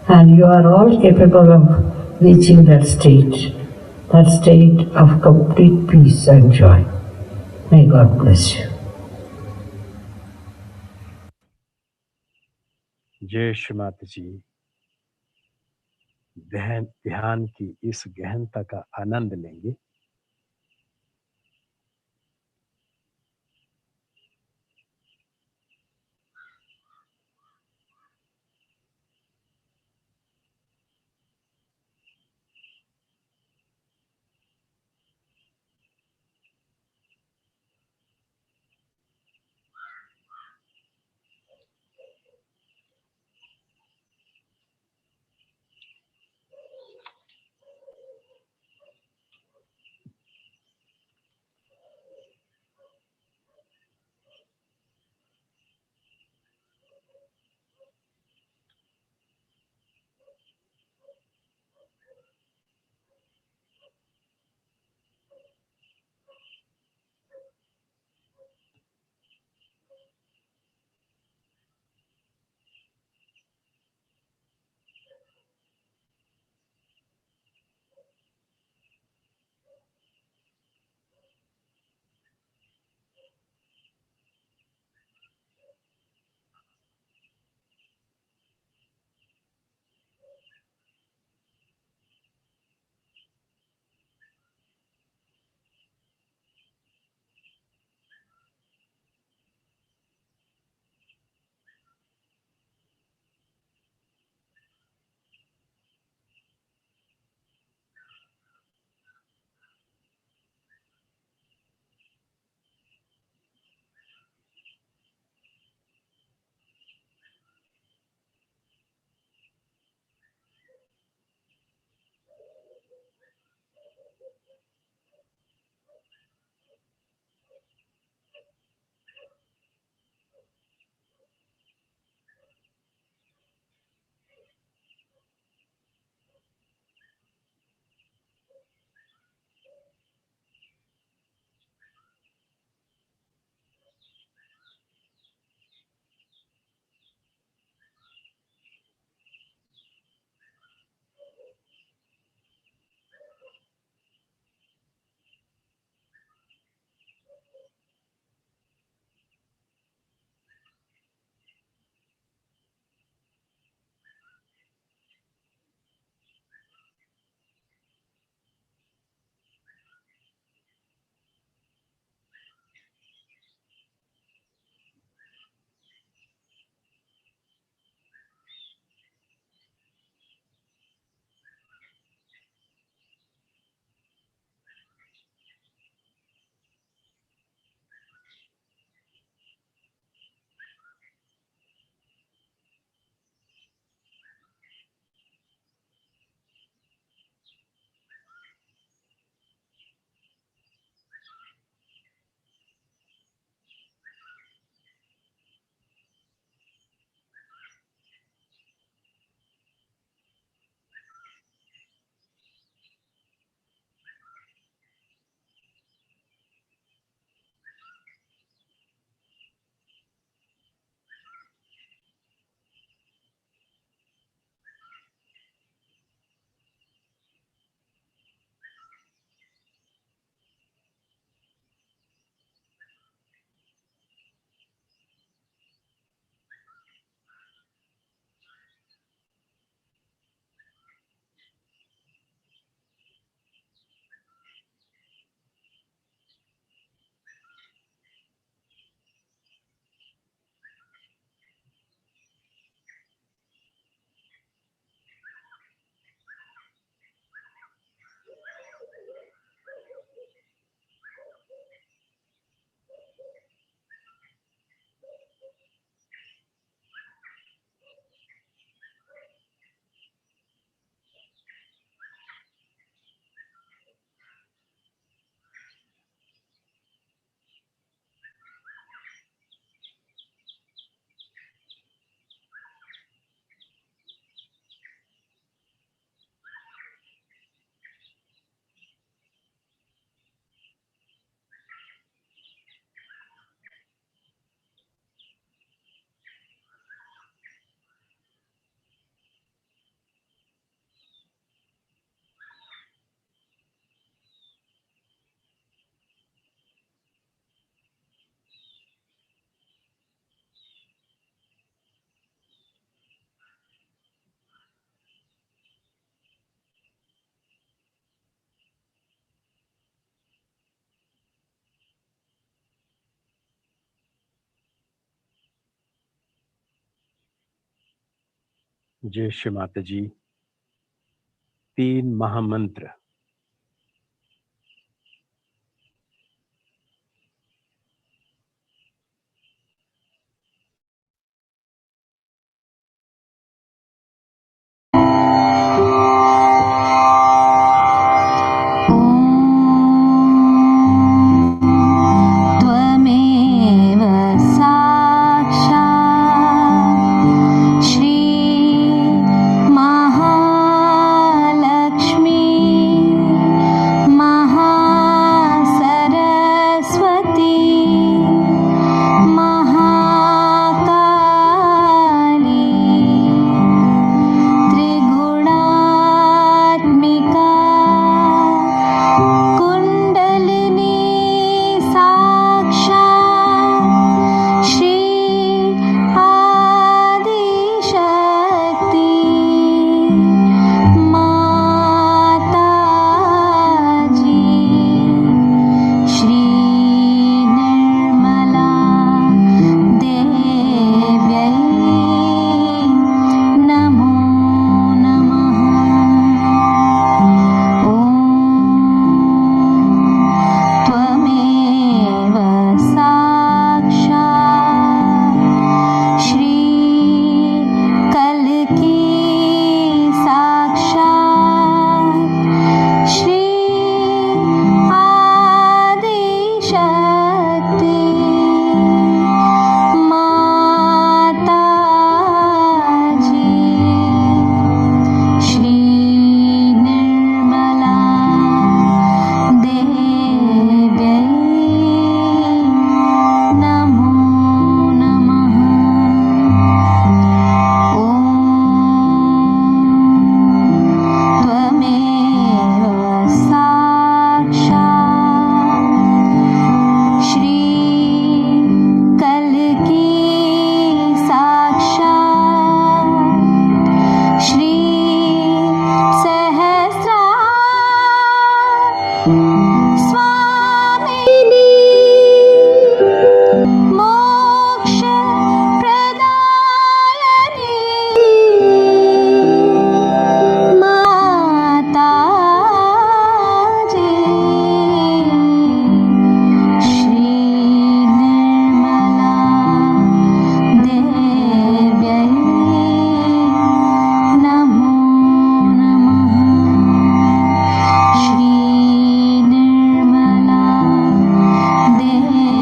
And you are all capable of reaching that state of complete peace and joy. May God bless you. जय श्री माता जी। ध्यान की इस गहनता का आनंद लेंगे। जय श्री माता जी। 3 महामंत्र। त्वमेव साक्षात् श्री महालक्ष्मी महासरस्वती महाकाली त्रिगुणात्मिका कुण्डलिनी साक्षात् श्री आदिशक्ति माताजी श्री निर्मला देव्यै नमो नमः। ॐ त्वमेव साक्षात् श्री कल्की साक्षात् श्री आदिशक्ति माताजी श्री निर्मला देव्यै नमो नमः। ॐ त्वमेव साक्षात् श्री कल्की साक्षात् श्री सहस्रार स्वामिनी मोक्ष प्रदायिनी माताजी श्री निर्मला देव्यै नमो नमः। श्री निर्मला देव्यै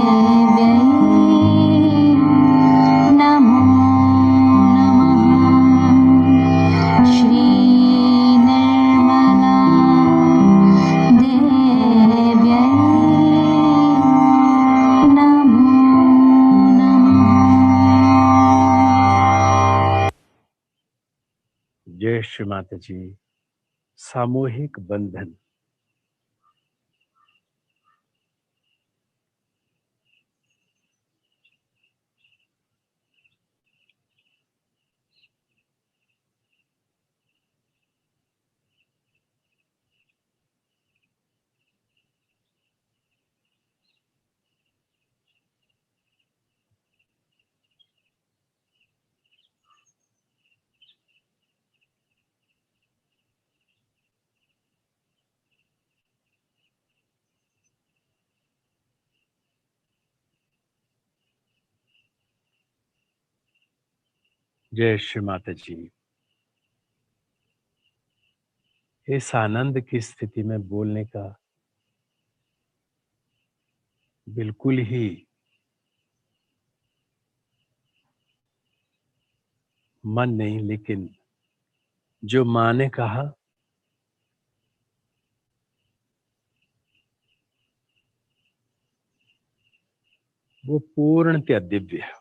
नमो नमः। श्री निर्मला देव्यै नमो नमः। जय श्री माता जी। सामूहिक बंधन। जय श्री माता जी। इस आनंद की स्थिति में बोलने का बिल्कुल ही मन नहीं, लेकिन जो माँ ने कहा वो पूर्णतया दिव्य है।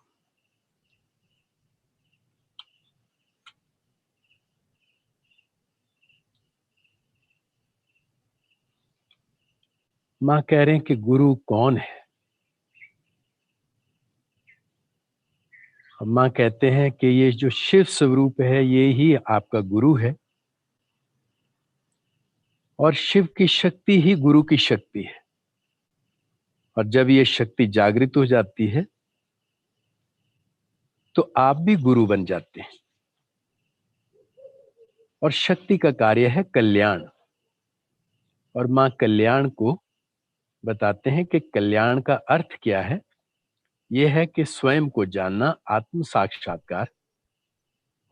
माँ कह रहे हैं कि गुरु कौन है। अब माँ कहते हैं कि ये जो शिव स्वरूप है ये ही आपका गुरु है, और शिव की शक्ति ही गुरु की शक्ति है। और जब ये शक्ति जागृत हो जाती है तो आप भी गुरु बन जाते हैं। और शक्ति का कार्य है कल्याण। और मां कल्याण को बताते हैं कि कल्याण का अर्थ क्या है। यह है कि स्वयं को जानना, आत्म साक्षात्कार,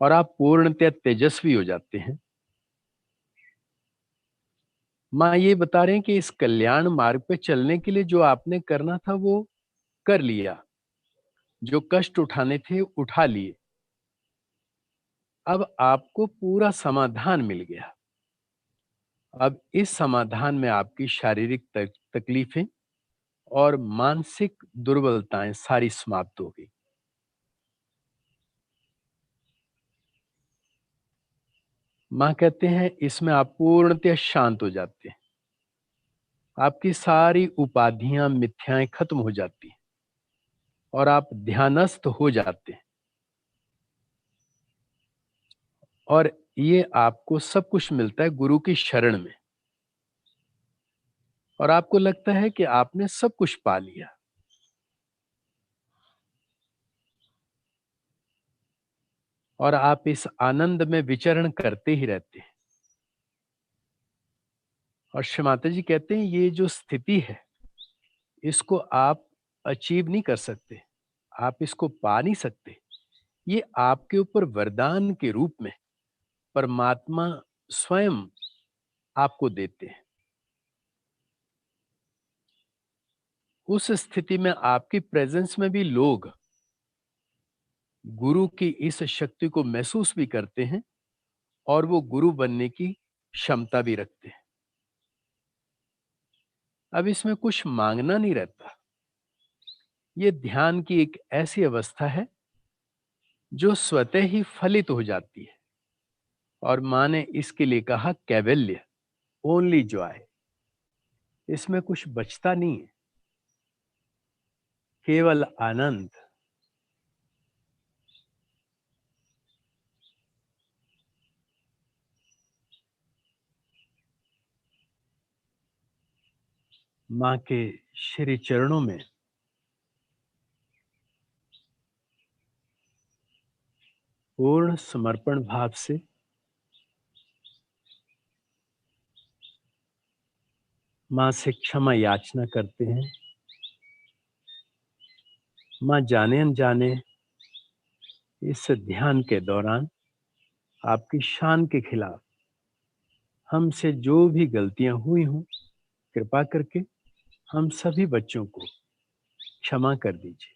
और आप पूर्णतः तेजस्वी हो जाते हैं। मां ये बता रहे हैं कि इस कल्याण मार्ग पे चलने के लिए जो आपने करना था वो कर लिया, जो कष्ट उठाने थे उठा लिए। अब आपको पूरा समाधान मिल गया। अब इस समाधान में आपकी शारीरिक तकलीफें और मानसिक दुर्बलताएं सारी समाप्त हो गई। मां कहते हैं इसमें आप पूर्णतः शांत हो जाते हैं। आपकी सारी उपाधियां, मिथ्याएं खत्म हो जाती हैं और आप ध्यानस्थ हो जाते हैं। और ये आपको सब कुछ मिलता है गुरु की शरण में। और आपको लगता है कि आपने सब कुछ पा लिया। और आप इस आनंद में विचरण करते ही रहते हैं। और श्री माता जी कहते हैं ये जो स्थिति है इसको आप अचीव नहीं कर सकते, आप इसको पा नहीं सकते। ये आपके ऊपर वरदान के रूप में परमात्मा स्वयं आपको देते हैं। उस स्थिति में आपकी प्रेजेंस में भी लोग गुरु की इस शक्ति को महसूस भी करते हैं और वो गुरु बनने की क्षमता भी रखते हैं। अब इसमें कुछ मांगना नहीं रहता। ये ध्यान की एक ऐसी अवस्था है जो स्वतः ही फलित हो जाती है। और मां ने इसके लिए कहा कैवल्य, ओनली जॉय। इसमें कुछ बचता नहीं है, केवल आनंद। मां के श्री चरणों में पूर्ण समर्पण भाव से मां से क्षमा याचना करते हैं। मां जाने अनजाने इस ध्यान के दौरान आपकी शान के खिलाफ हमसे जो भी गलतियां हुई हों, कृपा करके हम सभी बच्चों को क्षमा कर दीजिए।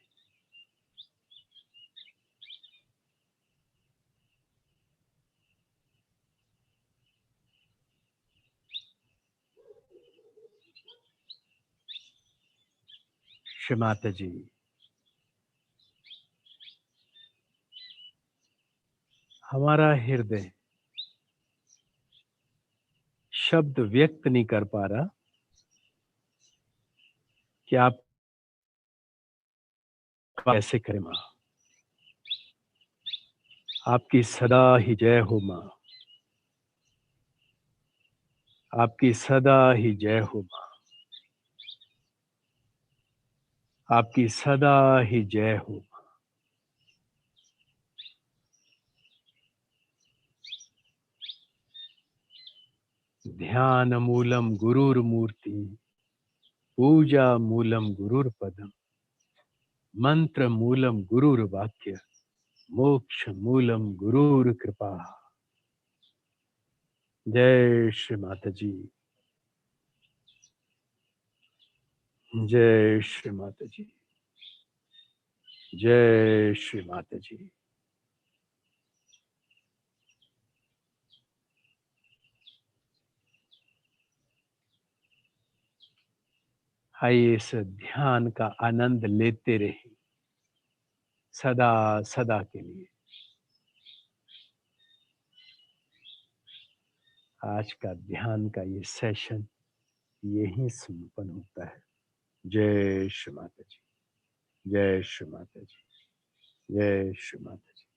श्री माता जी, हमारा हृदय शब्द व्यक्त नहीं कर पा रहा कि आप कैसे करें। मां, आपकी सदा ही जय हो। मां, आपकी सदा ही जय हो। मां, आपकी सदा ही जय हो। ध्यान मूलम गुरुर मूर्ति, पूजा मूलम गुरुर पदम, मंत्र मूलम गुरुर वाक्य, मोक्ष मूलम गुरुर कृपा। जय श्री माता जी, जय श्री माता जी, जय श्री माता जी। आइए इस ध्यान का आनंद लेते रहे सदा सदा के लिए। आज का ध्यान का ये सेशन यहीं संपन्न होता है। जय श्री माता जी, जय श्री माता जी, जय श्री माता जी।